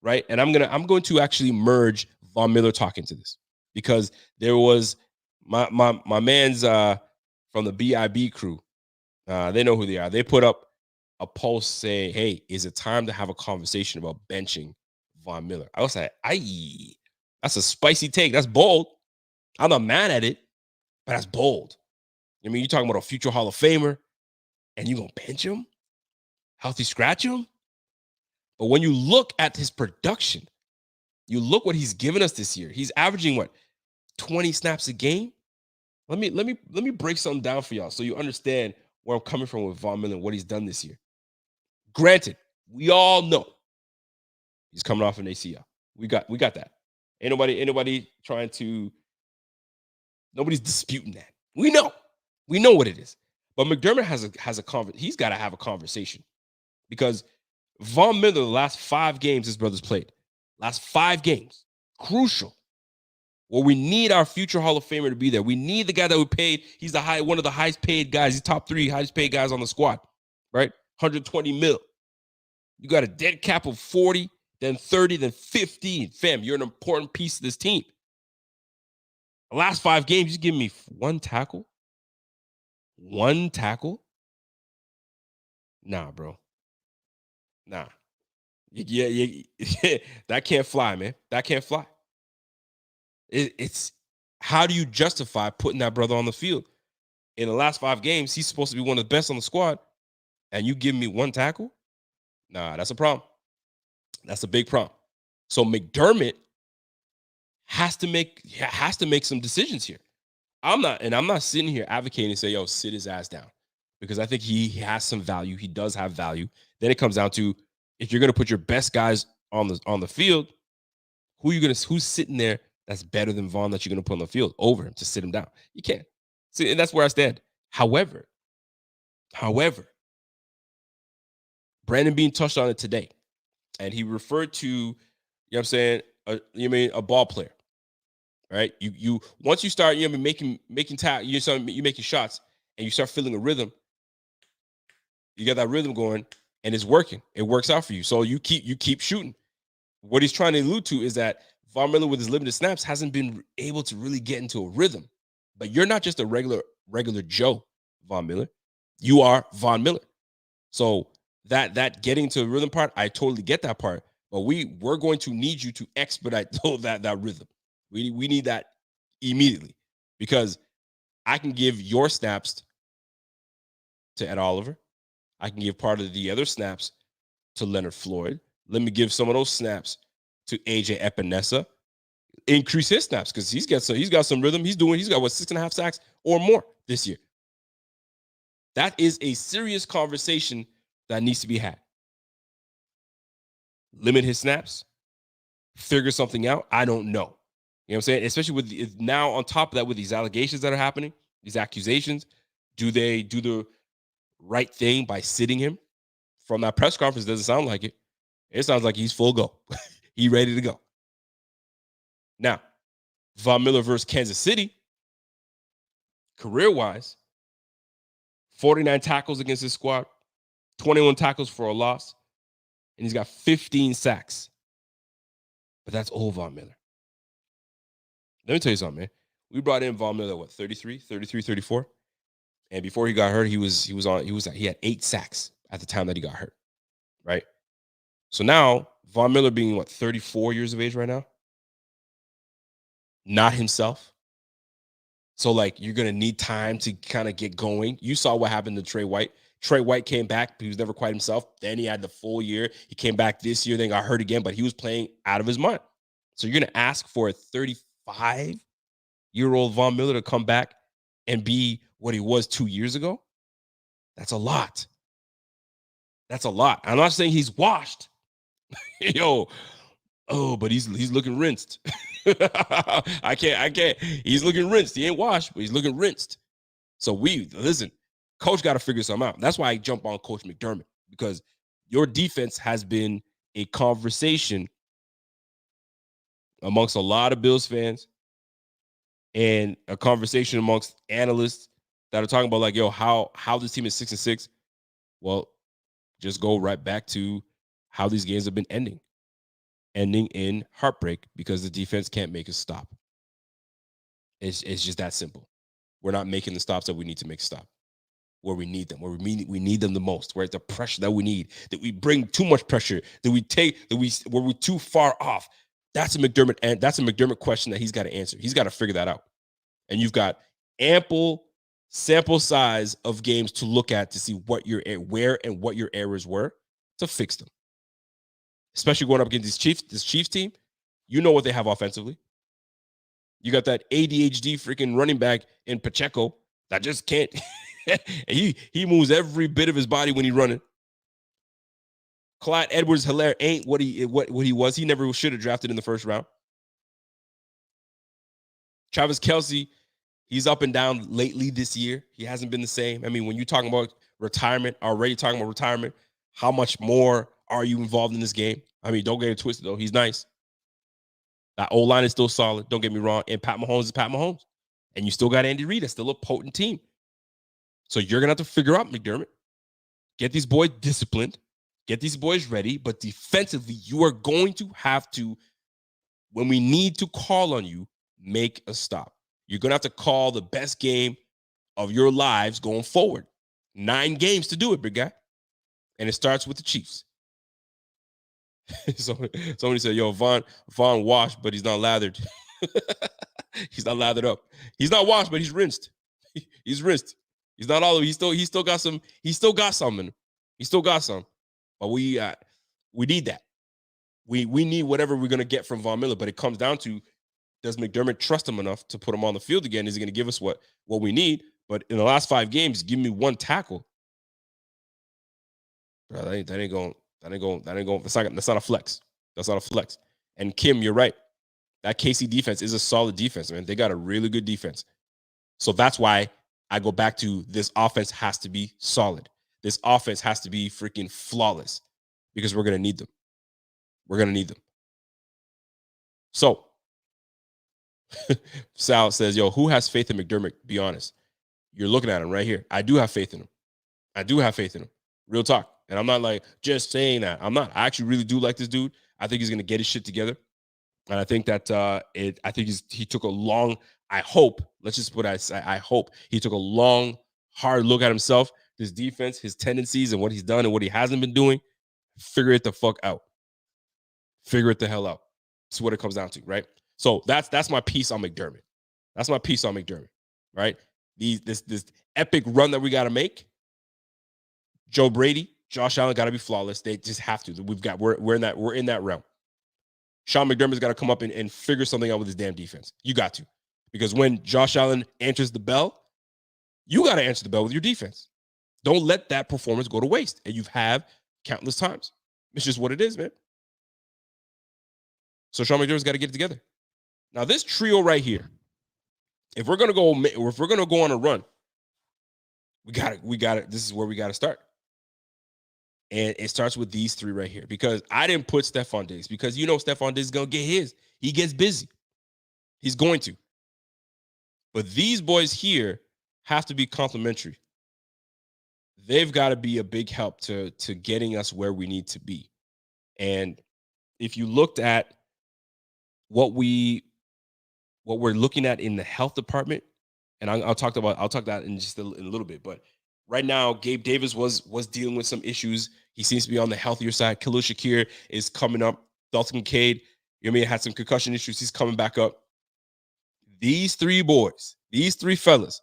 right? And I'm going to actually merge Von Miller talk into this, because there was my man's from the BIB crew. They know who they are. They put up a post saying, "Hey, is it time to have a conversation about benching Von Miller?" I was like, "Aye, that's a spicy take. That's bold. I'm not mad at it, but that's bold. I mean, you're talking about a future Hall of Famer, and you're gonna bench him, healthy scratch him." But when you look at his production, you look what he's given us this year. He's averaging what, 20 snaps a game. Let me break something down for y'all so you understand where I'm coming from with Von Miller and what he's done this year. Granted, we all know he's coming off an ACL. We got that. Ain't nobody trying to. Nobody's disputing that. We know what it is. But McDermott he's got to have a conversation, because Von Miller, the last 5 games his brother's played, last 5 games, crucial. Well, we need our future Hall of Famer to be there. We need the guy that we paid. He's one of the highest paid guys. He's top 3 highest paid guys on the squad, right? 120 mil. You got a dead cap of 40, then 30, then 15. Fam, you're an important piece of this team. The last 5 games, you give me 1 tackle. 1 tackle? Nah, bro. Nah. Yeah. That can't fly, man. That can't fly. It's how do you justify putting that brother on the field? In the last 5 games, he's supposed to be one of the best on the squad, and you give me 1 tackle? Nah, that's a problem. That's a big problem. So McDermott has to make some decisions here. I'm not sitting here advocating and say, yo, sit his ass down, because I think he has some value. He does have value. Then it comes down to, if you're going to put your best guys on the field, who's sitting there that's better than Vaughn that you're going to put on the field over him to sit him down? You can't. See, and that's where I stand. However, Brandon Beane touched on it today, and he referred to, you know what I'm saying, a ball player. right? You once you start, making you making shots and you start feeling a rhythm, you got that rhythm going and it's working. It works out for you. So you keep shooting. What he's trying to allude to is that Von Miller, with his limited snaps, hasn't been able to really get into a rhythm. But you're not just a regular Joe Von Miller. You are Von Miller. So that getting to the rhythm part, I totally get that part. But we're going to need you to expedite that rhythm. We need that immediately, because I can give your snaps to Ed Oliver. I can give part of the other snaps to Leonard Floyd. Let me give some of those snaps to AJ Epinesa. Increase his snaps because he's got some rhythm. He's got what, 6.5 sacks or more this year. That is a serious conversation that needs to be had. Limit his snaps, figure something out. I don't know. You know what I'm saying? Especially with now on top of that, with these allegations that are happening, these accusations, do they do the right thing by sitting him? From that press conference, doesn't sound like it. It sounds like he's full go. He ready to go. Now, Von Miller versus Kansas City, career-wise, 49 tackles against his squad, 21 tackles for a loss, and he's got 15 sacks. But that's old Von Miller. Let me tell you something, man. We brought in Von Miller, 33, 34. And before he got hurt, he had 8 sacks at the time that he got hurt. Right? So now, Von Miller being 34 years of age right now, not himself. So, you're going to need time to kind of get going. You saw what happened to Trey White. Trey White came back, but he was never quite himself. Then he had the full year. He came back this year, then got hurt again, but he was playing out of his mind. So you're going to ask for a 35-year-old Von Miller to come back and be what he was 2 years ago? That's a lot. That's a lot. I'm not saying he's washed. But he's looking rinsed. I can't. He's looking rinsed. He ain't washed, but he's looking rinsed. So listen, coach got to figure something out. That's why I jump on Coach McDermott, because your defense has been a conversation amongst a lot of Bills fans and a conversation amongst analysts that are talking about how this team is 6-6. Well, just go right back to how these games have been ending in heartbreak because the defense can't make a stop. It's just that simple. We're not making the stops that we need to make a stop, where we need them, where we need them the most, where it's the pressure that we need, that we bring too much pressure, that where we're too far off. That's a McDermott question that he's got to answer. He's got to figure that out. And you've got ample sample size of games to look at to see what your errors were to fix them. Especially going up against this Chiefs team, you know what they have offensively. You got that ADHD freaking running back in Pacheco that just can't. he moves every bit of his body when he's running. Clyde Edwards-Helaire ain't what he was. He never should have drafted in the first round. Travis Kelce, he's up and down lately this year. He hasn't been the same. I mean, when you're talking about retirement, how much more are you involved in this game? I mean, don't get it twisted, though. He's nice. That O-line is still solid. Don't get me wrong. And Pat Mahomes is Pat Mahomes. And you still got Andy Reid. That's still a potent team. So you're going to have to figure out, McDermott. Get these boys disciplined. Get these boys ready. But defensively, you are going to have to, when we need to call on you, make a stop. You're going to have to call the best game of your lives going forward. 9 games to do it, big guy. And it starts with the Chiefs. So somebody said, Von washed, but he's not lathered. He's not lathered up. He's not washed, but he's rinsed. He's rinsed. He's not all of it. He still got some. He still got some. He still got some. But we need that. We need whatever we're gonna get from Von Miller. But it comes down to, does McDermott trust him enough to put him on the field again? Is he gonna give us what we need? But in the last 5 games, give me 1 tackle. Bro, that ain't going. That's not a flex. That's not a flex. And Kim, you're right. That KC defense is a solid defense, man. They got a really good defense. So that's why I go back to, this offense has to be solid. This offense has to be freaking flawless, because we're going to need them. We're going to need them. So Sal says, yo, who has faith in McDermott? Be honest. You're looking at him right here. I do have faith in him. I do have faith in him. Real talk. And I'm not like just saying that. I'm not. I actually really do like this dude. I think he's gonna get his shit together. And I think that I think he took a long, I hope, let's just put I hope he took a long, hard look at himself, his defense, his tendencies, and what he's done and what he hasn't been doing. Figure it the fuck out. Figure it the hell out. That's what it comes down to, right? So that's my piece on McDermott. That's my piece on McDermott, right? This epic run that we got to make. Joe Brady, Josh Allen got to be flawless. They just have to. We're in that realm. Sean McDermott's got to come up and figure something out with his damn defense. You got to. Because when Josh Allen answers the bell, you got to answer the bell with your defense. Don't let that performance go to waste. And you've had countless times. It's just what it is, man. So Sean McDermott's got to get it together. Now, this trio right here, if we're gonna go on a run, we got it. This is where we got to start. And it starts with these three right here, because I didn't put Stephon Diggs because Stephon Diggs is going to get his. He gets busy. He's going to. But these boys here have to be complementary. They've got to be a big help to getting us where we need to be. And if you looked at what we're looking at in the health department, and I'll talk that in just in a little bit, but right now, Gabe Davis was dealing with some issues. He seems to be on the healthier side. Khalil Shakir is coming up. Dalton Kincaid, had some concussion issues. He's coming back up. These three boys, these three fellas,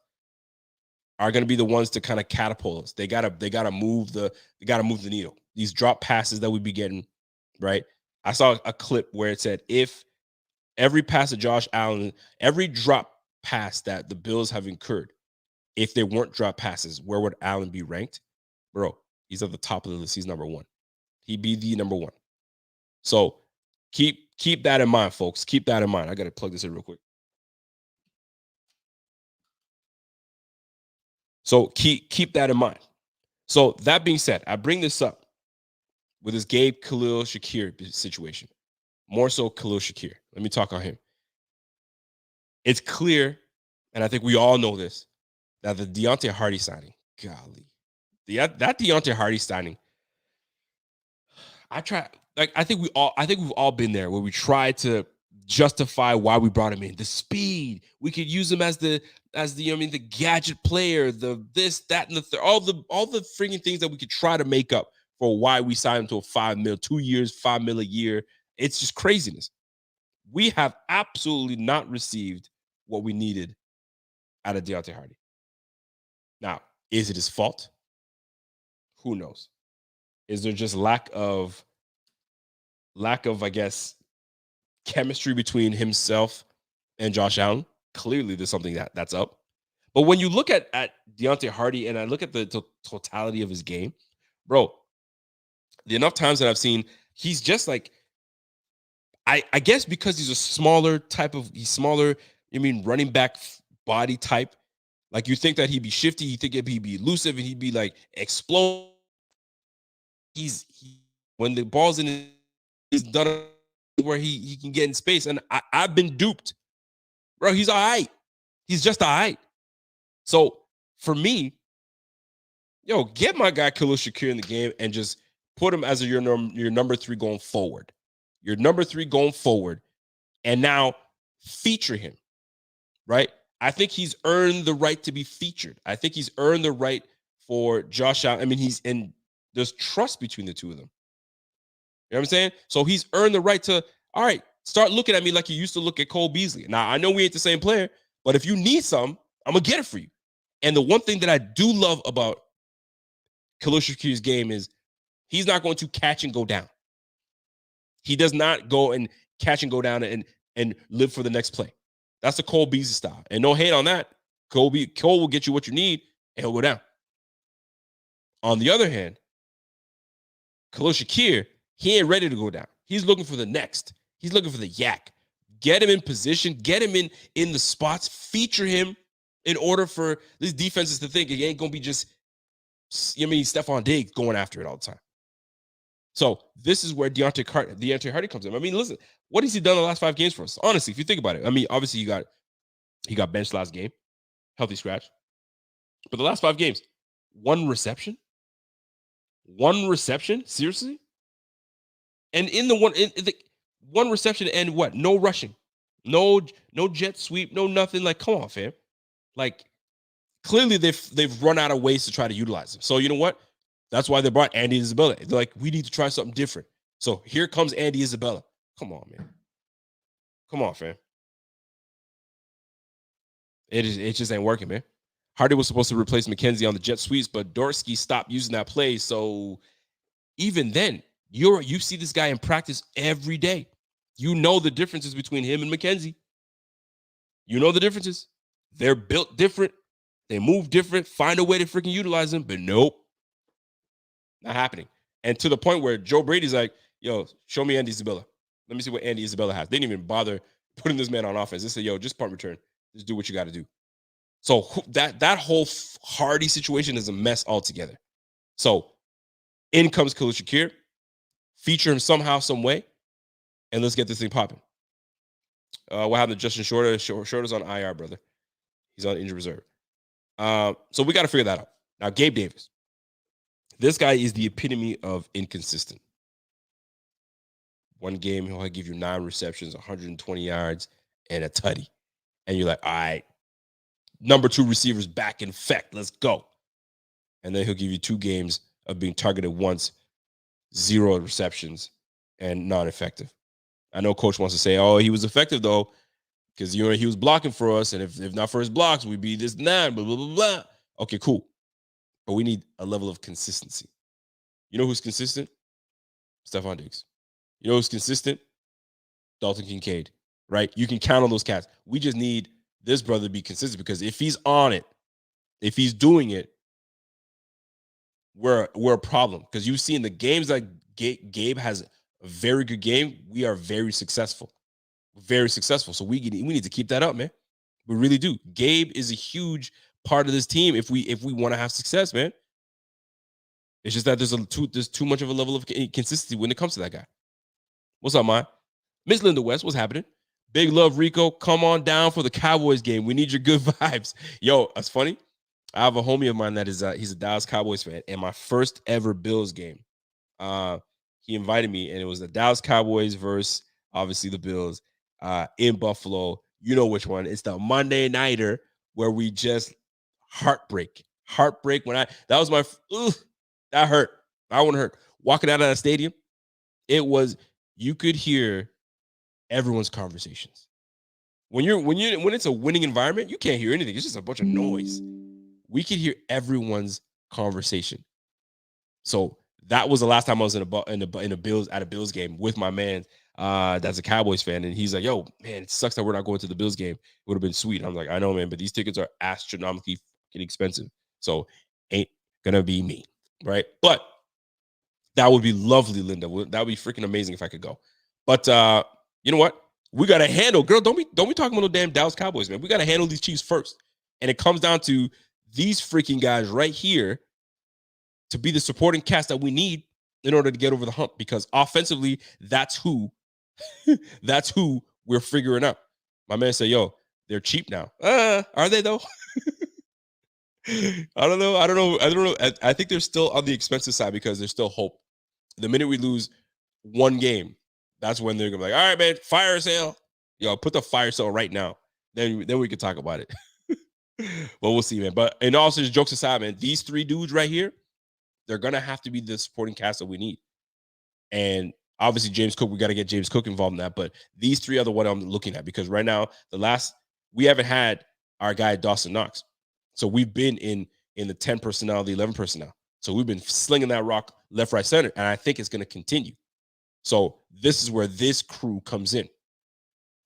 are going to be the ones to kind of catapult us. They gotta move the needle. These drop passes that we be getting, right? I saw a clip where it said if every pass of Josh Allen, every drop pass that the Bills have incurred, if there weren't drop passes, where would Allen be ranked? Bro, he's at the top of the list. He's number one. He'd be the number one. So keep that in mind, folks. Keep that in mind. I got to plug this in real quick. So keep that in mind. So that being said, I bring this up with this Gabe Khalil Shakir situation. More so Khalil Shakir. Let me talk on him. It's clear, and I think we all know this, that the Deontay Hardy signing, golly, that Deontay Hardy signing, I think we've all been there where we try to justify why we brought him in. The speed, we could use him as the the gadget player, the this, that, and the third, all the freaking things that we could try to make up for why we signed him to a $5 million, 2 years, $5 million a year. It's just craziness. We have absolutely not received what we needed out of Deontay Hardy. Now, is it his fault? Who knows? Is there just lack of, I guess, chemistry between himself and Josh Allen? Clearly, there's something that's up. But when you look at Deontay Hardy and I look at the totality of his game, bro, the enough times that I've seen, he's just like, I guess because he's a smaller, running back body type. Like you think that he'd be shifty, you think he'd be elusive, and he'd be like explode. When the ball's in, he's done where he can get in space, and I've been duped, bro. He's all right. He's just all right. So for me, get my guy Khalil Shakir in the game and just put him as your number 3 going forward. Your number 3 going forward, and now feature him, right? I think he's earned the right to be featured. I think he's earned the right for Josh Allen. There's trust between the two of them. You know what I'm saying? So he's earned the right to, all right, start looking at me like you used to look at Cole Beasley. Now, I know we ain't the same player, but if you need some, I'm going to get it for you. And the one thing that I do love about Khalil Shakir's game is he's not going to catch and go down. He does not go and catch and go down and live for the next play. That's the Cole Beasley style. And no hate on that. Cole will get you what you need, and he'll go down. On the other hand, Khalil Shakir, he ain't ready to go down. He's looking for the next. He's looking for the yak. Get him in position. Get him in the spots. Feature him in order for these defenses to think it ain't going to be just, Stephon Diggs going after it all the time. So this is where Deontay Hardy comes in. I mean, listen, what has he done in the last 5 games for us? Honestly, if you think about it, I mean, obviously he got benched last game, healthy scratch, but the last 5 games, one reception, seriously, and in the one reception and what? No rushing, no jet sweep, no nothing. Like, come on, fam. Like, clearly they've run out of ways to try to utilize him. So you know what? That's why they brought Andy Isabella. They're like, we need to try something different. So here comes Andy Isabella. Come on, man. Come on, fam. It just ain't working, man. Hardy was supposed to replace McKenzie on the jet sweeps, but Dorsky stopped using that play. So even then, you see this guy in practice every day. You know the differences between him and McKenzie. You know the differences. They're built different. They move different. Find a way to freaking utilize them, but nope. Not happening. And to the point where Joe Brady's like, yo, show me Andy Isabella. Let me see what Andy Isabella has. They didn't even bother putting this man on offense. They said, yo, just punt return. Just do what you got to do. So that whole Hardy situation is a mess altogether. So in comes Khalil Shakir. Feature him somehow, some way, and let's get this thing popping. What happened to Justin Shorter? Shorter's on IR, brother. He's on injured reserve. So we got to figure that out. Now, Gabe Davis. This guy is the epitome of inconsistent. One game, he'll give you 9 receptions, 120 yards, and a tutty. And you're like, all right, number 2 receivers back in effect. Let's go. And then he'll give you 2 games of being targeted once, 0 receptions, and non-effective. I know coach wants to say, oh, he was effective, though, because he was blocking for us. And if not for his blocks, we'd be this and that, blah, blah, blah, blah. Okay, cool. But we need a level of consistency. You know who's consistent? Stephon Diggs. You know who's consistent? Dalton Kincaid, right? You can count on those cats. We just need this brother to be consistent, because if he's on it, if he's doing it, we're a problem. Because you've seen the games that Gabe has a very good game. We are very successful. Very successful. So we need to keep that up, man. We really do. Gabe is a huge part of this team if we want to have success, man. It's just that there's too much of a level of consistency when it comes to that guy. What's up, man? Miss Linda West, what's happening? Big love, Rico. Come on down for the Cowboys game. We need your good vibes. Yo, that's funny. I have a homie of mine that is he's a Dallas Cowboys fan, and my first ever Bills game, he invited me, and it was the Dallas Cowboys versus obviously the Bills in Buffalo. You know which one? It's the Monday nighter where we just heartbreak. When that was my that hurt. That one hurt. Walking out of that stadium, you could hear everyone's conversations. When it's a winning environment, you can't hear anything. It's just a bunch of noise. We could hear everyone's conversation. So that was the last time I was in a Bills game with my man that's a Cowboys fan, and he's like, yo, man, it sucks that we're not going to the Bills game. It would have been sweet. I'm like, I know, man, but these tickets are astronomically fucking expensive. So ain't gonna be me, right? But that would be lovely, Linda. That would be freaking amazing if I could go. But you know what? We got to handle, girl. Don't be talking about no damn Dallas Cowboys, man. We got to handle these Chiefs first. And it comes down to these freaking guys right here to be the supporting cast that we need in order to get over the hump. Because offensively, that's who we're figuring out. My man said, yo, they're cheap now. Are they though? I don't know. I think they're still on the expensive side because there's still hope. The minute we lose one game, that's when they're gonna be like, all right, man, fire sale. Yo, put the fire sale right now. Then we can talk about it. But we'll see, man. But in all serious jokes aside, man, these 3 dudes right here, they're gonna have to be the supporting cast that we need. And obviously, James Cook, we got to get James Cook involved in that. But these 3 are the one I'm looking at, because right now, we haven't had our guy Dawson Knox. So we've been in the 10 personnel, the 11 personnel. So we've been slinging that rock left, right, center. And I think it's going to continue. So this is where this crew comes in.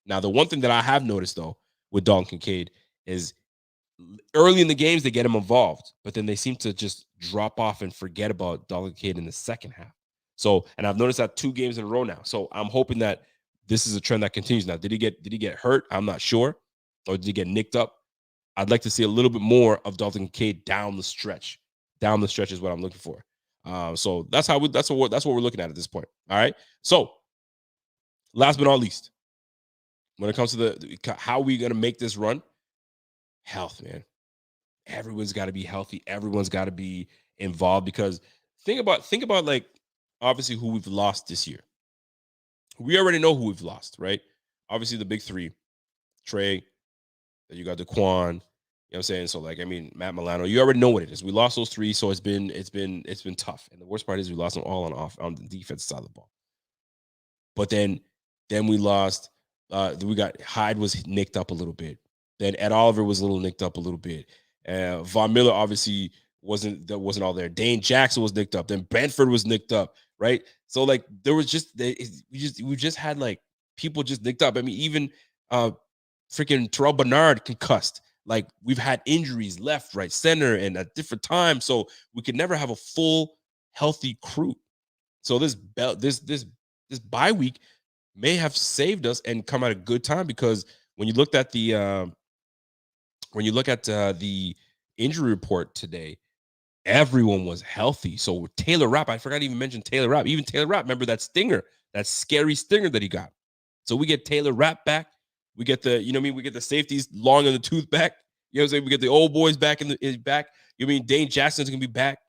Now, the one thing that I have noticed, though, with Dalton Kincaid is early in the games, they get him involved, but then they seem to just drop off and forget about Dalton Kincaid in the second half. So, and I've noticed that 2 games in a row now. So I'm hoping that this is a trend that continues. Now, did he get hurt? I'm not sure. Or did he get nicked up? I'd like to see a little bit more of Dalton Kincaid down the stretch. Down the stretch is what I'm looking for. So that's what we're looking at this point. All right. So last but not least, when it comes to the how we gonna make this run, health, man. Everyone's got to be healthy. Everyone's got to be involved because think about like obviously who we've lost this year. We already know who we've lost, right? Obviously the big three, Trey, then you got Daquan, you know what I'm saying? So like I mean Matt Milano, you already know what it is. We lost those three, so it's been tough. And the worst part is we lost them all on the defense side of the ball. But then we lost. We got Hyde was nicked up a little bit. Then Ed Oliver was a little nicked up a little bit. Von Miller obviously wasn't all there. Dane Jackson was nicked up. Then Brentford was nicked up. Right. So like there was we just had like people just nicked up. I mean even freaking Terrell Bernard concussed. Like we've had injuries left, right, center, and at different times. So we could never have a full healthy crew. So this bye week may have saved us and come at a good time because when you look at the injury report today, everyone was healthy. So Taylor Rapp, I forgot to even mention Taylor Rapp. Even Taylor Rapp, remember that stinger, that scary stinger that he got. So we get Taylor Rapp back. We get we get the safeties long in the tooth back. You know what I'm saying? We get the old boys back in the back. You know what I mean? Dane Jackson's gonna be back.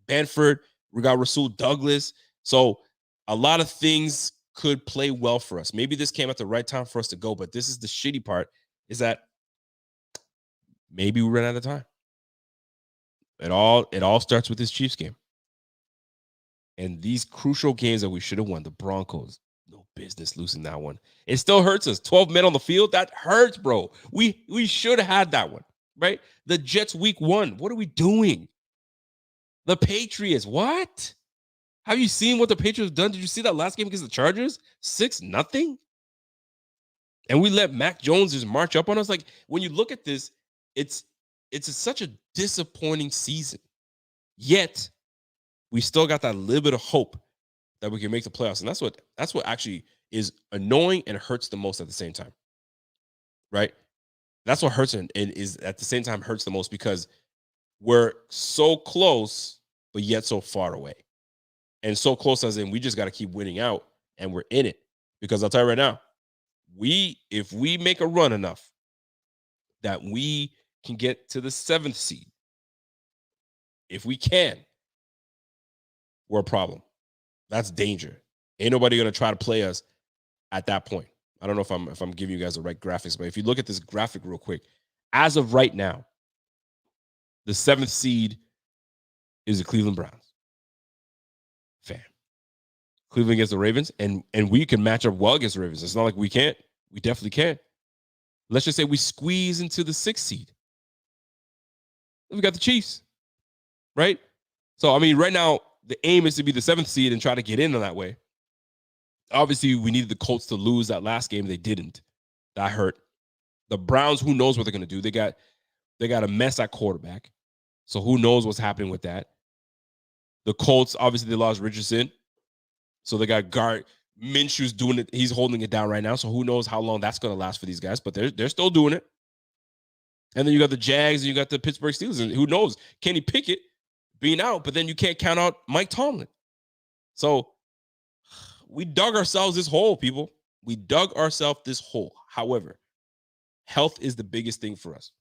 Benford, we got Rasul Douglas. So a lot of things could play well for us. Maybe this came at the right time for us to go, but this is the shitty part is that maybe we ran out of time. It all starts with this Chiefs game. And these crucial games that we should have won, the Broncos, no business losing that one. It still hurts us. 12 men on the field, that hurts, bro. We should have had that one, right? The Jets week 1, what are we doing? The Patriots, what? Have you seen what the Patriots have done? Did you see that last game against the Chargers? 6-0? And we let Mac Jones just march up on us. Like when you look at this, it's such a disappointing season. Yet we still got that little bit of hope that we can make the playoffs. And that's what actually is annoying and hurts the most at the same time. Right? That's what hurts and is at the same time hurts the most because we're so close, but yet so far away. And so close as in we just got to keep winning out and we're in it. Because I'll tell you right now, if we make a run enough that we can get to the 7th seed, if we can, we're a problem. That's danger. Ain't nobody gonna try to play us at that point. I don't know if I'm giving you guys the right graphics, but if you look at this graphic real quick, as of right now, the 7th seed is the Cleveland Browns. Fam. Cleveland against the Ravens, and we can match up well against the Ravens. It's not like we can't. We definitely can. Let's just say we squeeze into the 6th seed. We got the Chiefs, right? So, I mean, right now, the aim is to be the 7th seed and try to get in on that way. Obviously, we needed the Colts to lose that last game. They didn't. That hurt. The Browns, who knows what they're going to do? They got a mess at quarterback. So who knows what's happening with that? The Colts, obviously, they lost Richardson. So they got guard Minshew's doing it. He's holding it down right now. So who knows how long that's going to last for these guys? But they're still doing it. And then you got the Jags and you got the Pittsburgh Steelers. And who knows? Kenny Pickett being out, but then you can't count out Mike Tomlin. So we dug ourselves this hole, people. We dug ourselves this hole. However, health is the biggest thing for us,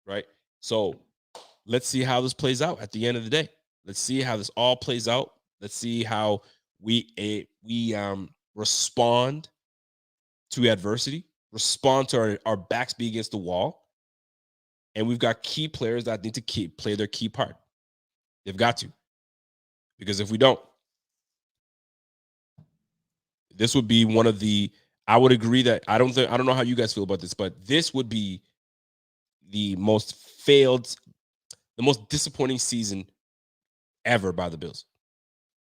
right? So let's see how this plays out at the end of the day. Let's see how this all plays out. Let's see how we respond to adversity, respond to our backs being against the wall. And we've got key players that need to play their key part. They've got to. Because if we don't, this would be one of the, I would agree that I don't know how you guys feel about this, but this would be the most disappointing season ever by the Bills.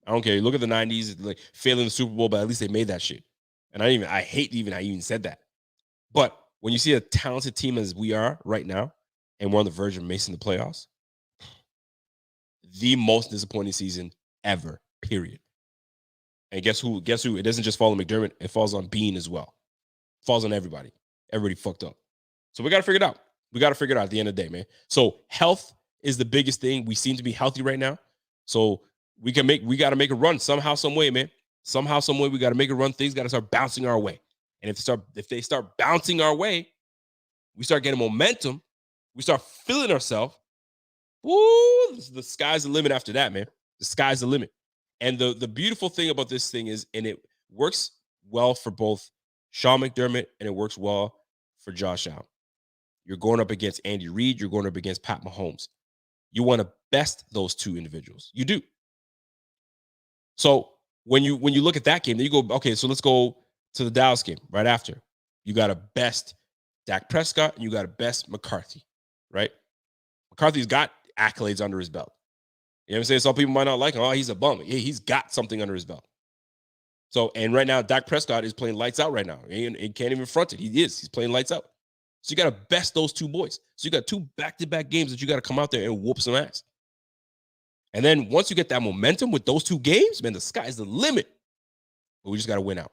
I don't care. Look at the 90s, like failing the Super Bowl, but at least they made that shit. And I even said that. But when you see a talented team as we are right now, and we're on the verge of making the playoffs, the most disappointing season ever, period. And guess who? It doesn't just fall on McDermott. It falls on Bean as well. It falls on everybody. Everybody fucked up. So we got to figure it out. We got to figure it out at the end of the day, man. So health is the biggest thing. We seem to be healthy right now. So we got to make a run somehow, some way, man. Somehow, some way, we got to make a run. Things got to start bouncing our way. And if they start bouncing our way, we start getting momentum. We start feeling ourselves. Woo! The sky's the limit after that, man. The sky's the limit. And the beautiful thing about this thing is, and it works well for both Sean McDermott and it works well for Josh Allen. You're going up against Andy Reid. You're going up against Pat Mahomes. You want to best those two individuals. You do. So when you look at that game, then you go, okay, so let's go to the Dallas game right after. You got to best Dak Prescott and you got to best McCarthy, right? McCarthy's got accolades under his belt. You know what I'm saying? Some people might not like him. Oh, he's a bum. Yeah, he's got something under his belt. So, and right now, Dak Prescott is playing lights out right now. He can't even front it. He's playing lights out. So you got to best those two boys. So you got two back-to-back games that you got to come out there and whoop some ass. And then once you get that momentum with those two games, man, the sky's the limit. But we just got to win out.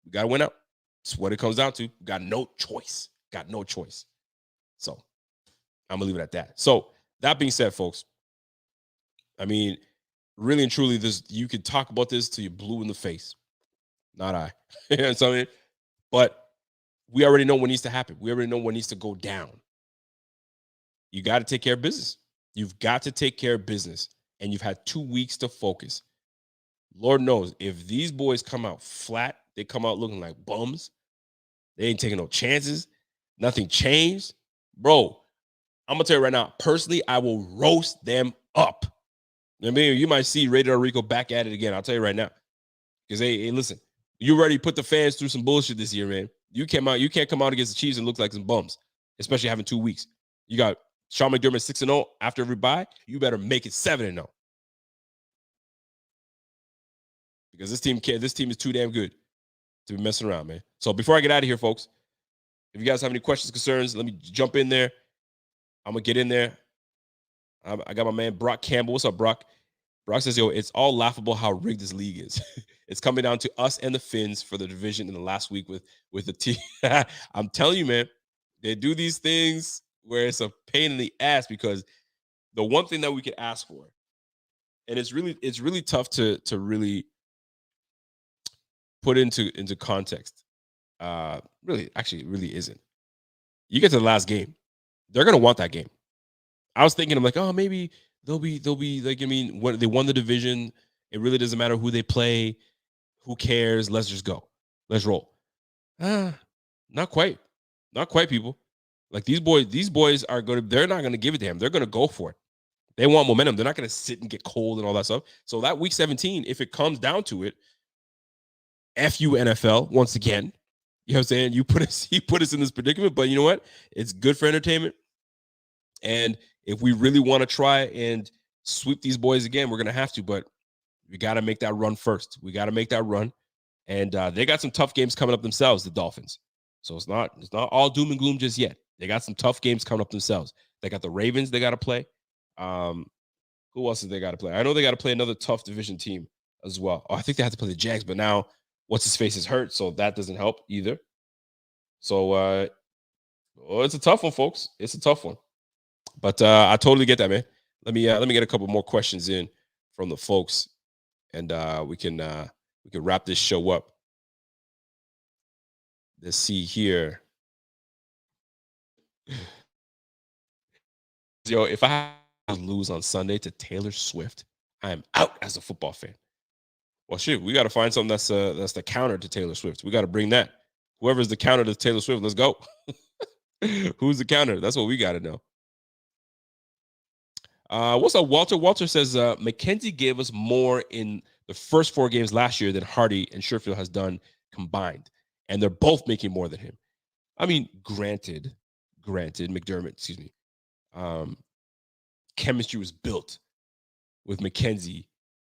We got to win out. That's what it comes down to. We got no choice. Got no choice. So I'm going to leave it at that. So that being said, folks, I mean, really and truly, you could talk about this till you're blue in the face. Not I. You know what I mean? But we already know what needs to happen. We already know what needs to go down. You got to take care of business. You've got to take care of business. And you've had 2 weeks to focus. Lord knows, if these boys come out flat, they come out looking like bums. They ain't taking no chances. Nothing changed. Bro, I'm going to tell you right now, personally, I will roast them up. I mean, you might see Rated R Rico back at it again. I'll tell you right now. Because, hey, listen, you already put the fans through some bullshit this year, man. You can't come out against the Chiefs and look like some bums, especially having 2 weeks. You got Sean McDermott 6-0 after every bye. You better make it 7-0. Because this team is too damn good to be messing around, man. So before I get out of here, folks, if you guys have any questions, concerns, let me jump in there. I'm going to get in there. I got my man Brock Campbell. What's up, Brock? Brock says, yo, it's all laughable how rigged this league is. It's coming down to us and the Finns for the division in the last week with the team. I'm telling you, man, they do these things where it's a pain in the ass, because the one thing that we could ask for, and it's really tough to really put into context. Really isn't. You get to the last game, they're gonna want that game. I was thinking, I'm like, oh, maybe they'll be like, I mean, when they won the division, it really doesn't matter who they play. Who cares? Let's just go. Let's roll. Not quite, people. Like these boys are they're not gonna give it to him. They're gonna go for it. They want momentum. They're not gonna sit and get cold and all that stuff. So that week 17, if it comes down to it, F you NFL once again. You know what I'm saying? You put us in this predicament, but you know what? It's good for entertainment. And if we really want to try and sweep these boys again, we're going to have to, but we got to make that run first. We got to make that run. And they got some tough games coming up themselves, the Dolphins. So it's not all doom and gloom just yet. They got some tough games coming up themselves. They got the Ravens they got to play. Who else do they got to play? I know they got to play another tough division team as well. Oh, I think they have to play the Jags, but now what's his face is hurt, so that doesn't help either. So it's a tough one, folks. It's a tough one. But I totally get that, man. Let me get a couple more questions in from the folks, and we can wrap this show up. Let's see here. Yo, if I lose on Sunday to Taylor Swift, I am out as a football fan. Well, shit, we got to find something that's the counter to Taylor Swift. We got to bring that. Whoever's the counter to Taylor Swift, let's go. Who's the counter? That's what we got to know. What's up, Walter? Walter says McKenzie gave us more in the first 4 games last year than Hardy and Sherfield has done combined, and they're both making more than him. I mean, granted, McDermott, chemistry was built with McKenzie,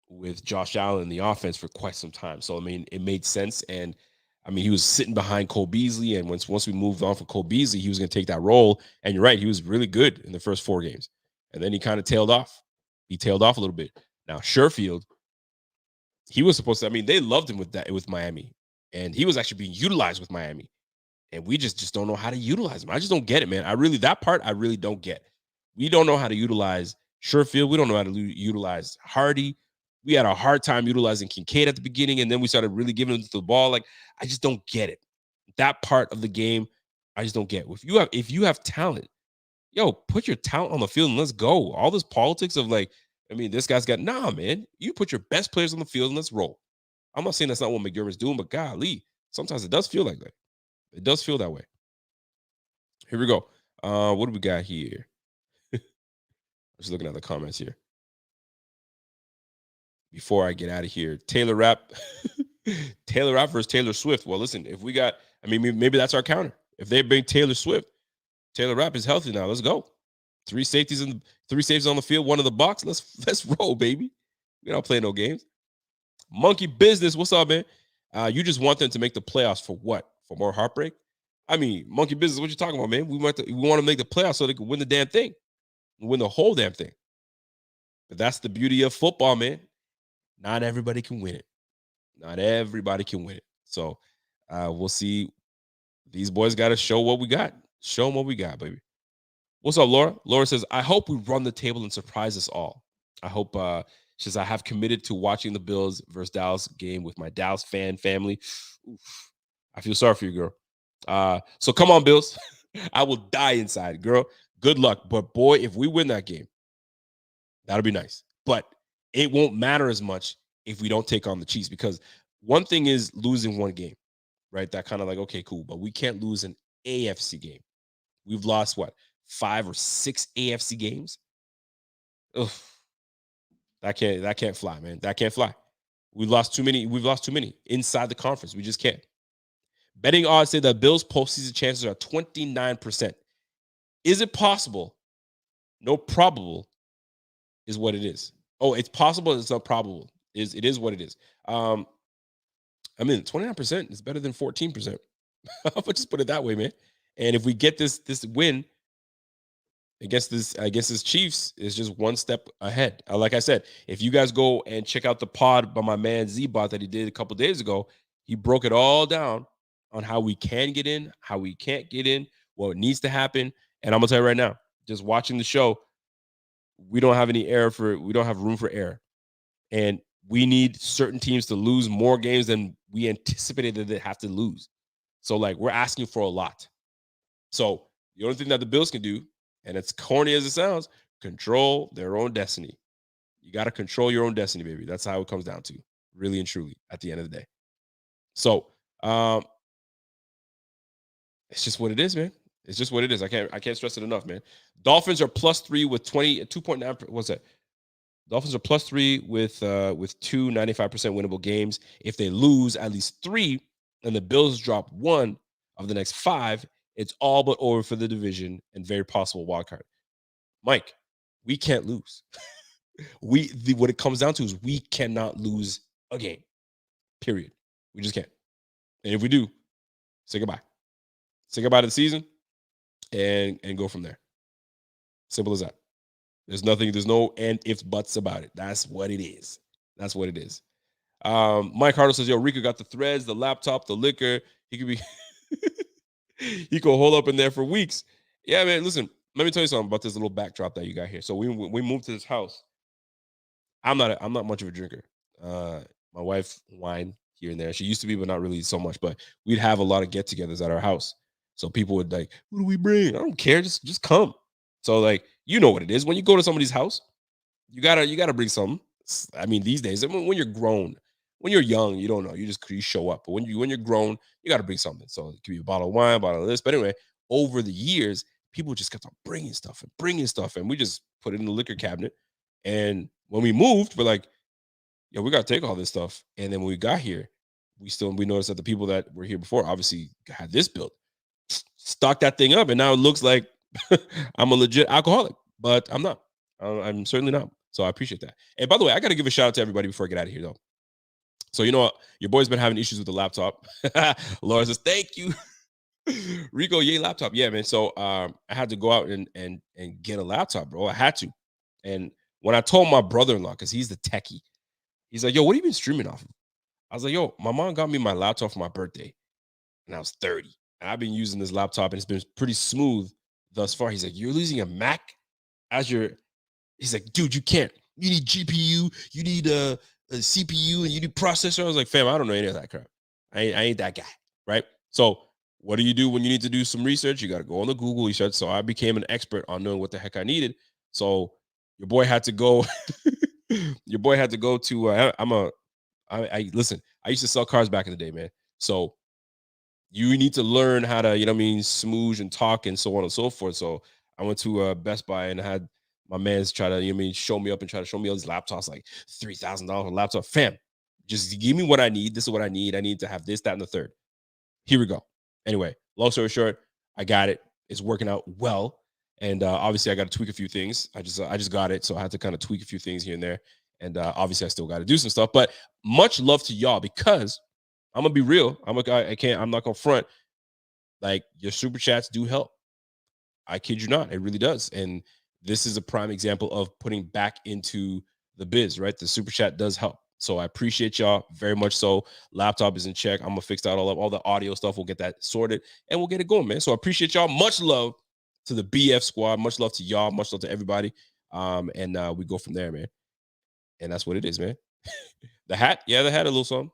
with Josh Allen in the offense for quite some time. So, I mean, it made sense. And, I mean, he was sitting behind Cole Beasley. And once we moved on from Cole Beasley, he was going to take that role. And you're right, he was really good in the first 4 games. And then he kind of tailed off. He tailed off a little bit. Now, Sherfield, he was supposed to, I mean, they loved him with Miami. And he was actually being utilized with Miami. And we just don't know how to utilize him. I just don't get it, man. That part I really don't get. We don't know how to utilize Sherfield. We don't know how to utilize Hardy. We had a hard time utilizing Kincaid at the beginning, and then we started really giving him the ball. Like, I just don't get it. That part of the game, I just don't get. If you have talent, yo, put your talent on the field and let's go. All this politics of like, I mean, this guy's got man. You put your best players on the field and let's roll. I'm not saying that's not what McDermott's doing, but golly, sometimes it does feel like that. It does feel that way. Here we go. What do we got here? Just looking at the comments here. Before I get out of here, Taylor Rapp, Taylor Rapp versus Taylor Swift. Well, listen, if we got, I mean, maybe that's our counter. If they bring Taylor Swift, Taylor Rapp is healthy now. Let's go. Three safeties on the field, one in the box. Let's roll, baby. We don't play no games. Monkey Business, what's up, man? You just want them to make the playoffs for what? For more heartbreak? I mean, Monkey Business, what you talking about, man? We want to make the playoffs so they can win the damn thing, win the whole damn thing. But that's the beauty of football, man. Not everybody can win it. Not everybody can win it. So we'll see. These boys got to show what we got. Show them what we got, baby. What's up, Laura? Laura says, I hope we run the table and surprise us all. I hope, she says, I have committed to watching the Bills versus Dallas game with my Dallas fan family. Oof. I feel sorry for you, girl. So come on, Bills. I will die inside, girl. Good luck. But boy, if we win that game, that'll be nice. But it won't matter as much if we don't take on the Chiefs, because one thing is losing one game, right? That kind of like, okay, cool. But we can't lose an AFC game. We've lost what? 5 or 6 AFC games. Ugh. That can't fly, man. That can't fly. We've lost too many inside the conference. We just can't. Betting odds say that Bills postseason chances are 29%. Is it possible? No, probable is what it is. Oh, it's possible. It's not probable. It is what it is. I mean, 29% is better than 14%. I'll just put it that way, man. And if we get this win against this Chiefs, is just one step ahead. Like I said, if you guys go and check out the pod by my man Z-Bot that he did a couple days ago, he broke it all down on how we can get in, how we can't get in, what needs to happen. And I'm gonna tell you right now, just watching the show, we don't have room for error. And we need certain teams to lose more games than we anticipated that they have to lose. So like, we're asking for a lot. So the only thing that the Bills can do, and it's corny as it sounds, control their own destiny. You got to control your own destiny, baby. That's how it comes down to, really and truly, at the end of the day. So it's just what it is, man. It's just what it is. I can't stress it enough, man. Dolphins are +3 with 2.9. What's that? Dolphins are +3 with 2 95% winnable games. If they lose at least 3 and the Bills drop 1 of the next 5, it's all but over for the division and very possible wild card. Mike, we can't lose. What it comes down to is we cannot lose a game. Period. We just can't. And if we do, say goodbye. Say goodbye to the season and go from there. Simple as that. There's no and ifs, buts about it. That's what it is. That's what it is. Mike Hartle says, yo, Rico got the threads, the laptop, the liquor. He could be he could hold up in there for weeks. Yeah, man. Listen, let me tell you something about this little backdrop that you got here. So we moved to this house. I'm not much of a drinker. My wife wine here and there. She used to be, but not really so much. But we'd have a lot of get-togethers at our house. So people would like, what do we bring? I don't care. Just come. So like, you know what it is. When you go to somebody's house, you gotta bring something. I mean, these days, when you're grown, when you're young, you don't know. You show up. But when you're grown, you gotta bring something. So it could be a bottle of wine, a bottle of this. But anyway, over the years, people just kept on bringing stuff, and we just put it in the liquor cabinet. And when we moved, we're like, yeah, we gotta take all this stuff. And then when we got here, we noticed that the people that were here before obviously had this built, stock that thing up, and now it looks like I'm a legit alcoholic, but I'm not. I'm certainly not. So I appreciate that. And by the way, I got to give a shout out to everybody before I get out of here, though. So you know what? Your boy's been having issues with the laptop. Laura says, "Thank you, Rico. Yay, laptop. Yeah, man. So I had to go out and get a laptop, bro. I had to. And when I told my brother-in-law, because he's the techie, he's like, "Yo, what have you been streaming off of?" I was like, "Yo, my mom got me my laptop for my birthday, and I was 30. And I've been using this laptop, and it's been pretty smooth thus far." He's like, "You're using a Mac as your He's like, dude, you can't. You need GPU, you need a CPU, and you need processor. I was like, fam, I don't know any of that crap. I ain't that guy, right? So what do you do when you need to do some research? You got to go on the Google research. So I became an expert on knowing what the heck I needed. So your boy had to go. Your boy had to go to. I listen. I used to sell cars back in the day, man. So you need to learn how to, smooge and talk and so on and so forth. So I went to Best Buy and I had my man's try to, show me up and try to show me all these laptops, like $3,000 laptop. Fam, just give me what I need. This is what I need. I need to have this, that, and the third. Here we go. Anyway, long story short, I got it. It's working out well. And obviously I got to tweak a few things. I just got it. So I had to kind of tweak a few things here and there. And obviously I still got to do some stuff, but much love to y'all, because I'm gonna be real. I'm not gonna front. Like, your super chats do help. I kid you not, it really does. And this is a prime example of putting back into the biz, right? The super chat does help. So I appreciate y'all very much. So laptop is in check. I'm gonna fix that all up. All the audio stuff, we'll get that sorted and we'll get it going, man. So I appreciate y'all. Much love to the BF squad. Much love to y'all. Much love to everybody. And we go from there, man. And that's what it is, man. The hat, yeah, the hat, a little something,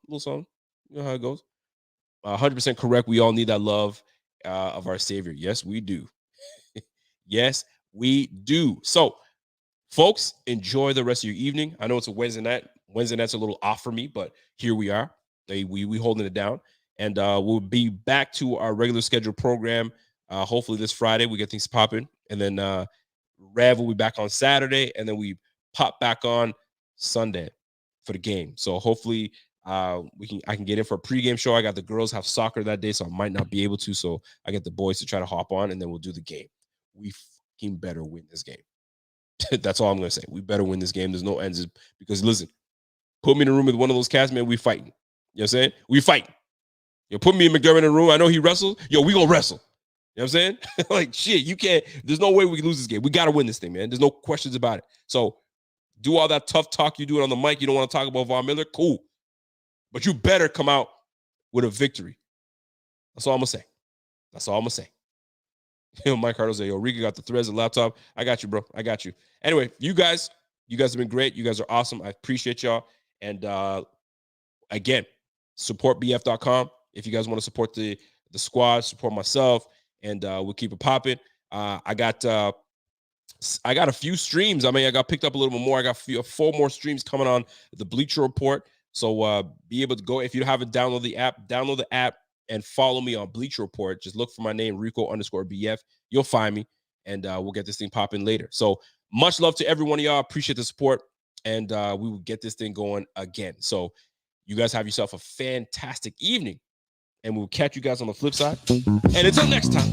You know how it goes. 100% correct. We all need that love of our Savior. Yes, we do. Yes, we do. So, folks, enjoy the rest of your evening. I know it's a Wednesday night. Wednesday night's a little off for me, but here we are. We holding it down, and we'll be back to our regular scheduled program. Hopefully this Friday we get things popping, and then Rev will be back on Saturday, and then we pop back on Sunday for the game. So hopefully I can get in for a pregame show. I got the girls have soccer that day, so I might not be able to. So I get the boys to try to hop on, and then we'll do the game. We fucking better win this game. That's all I'm gonna say. We better win this game. There's no ends, because listen, put me in a room with one of those cats, man. We fighting. You know what I'm saying? We fighting. Put me and McDermott in a room. I know he wrestles. We gonna wrestle. You know what I'm saying? Like, shit, you can't. There's no way we can lose this game. We gotta win this thing, man. There's no questions about it. So do all that tough talk you do it on the mic. You don't want to talk about Von Miller. Cool. But you better come out with a victory. That's all I'm gonna say. Mike Hardo say, Rico got the threads and laptop. I got you, bro. I got you. Anyway, you guys have been great. You guys are awesome. I appreciate y'all. And again, supportbf.com. If you guys want to support the squad, support myself, and we'll keep it popping. I got a few streams. I got picked up a little bit more. I got 4 more streams coming on the Bleacher Report. So be able to go. If you haven't downloaded the app and follow me on Bleacher Report. Just look for my name, Rico_BF. You'll find me, and we'll get this thing popping later. So much love to every one of y'all. Appreciate the support, and we will get this thing going again. So you guys have yourself a fantastic evening, and we'll catch you guys on the flip side. And until next time,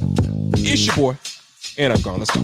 it's your boy, and I'm gone. Let's go.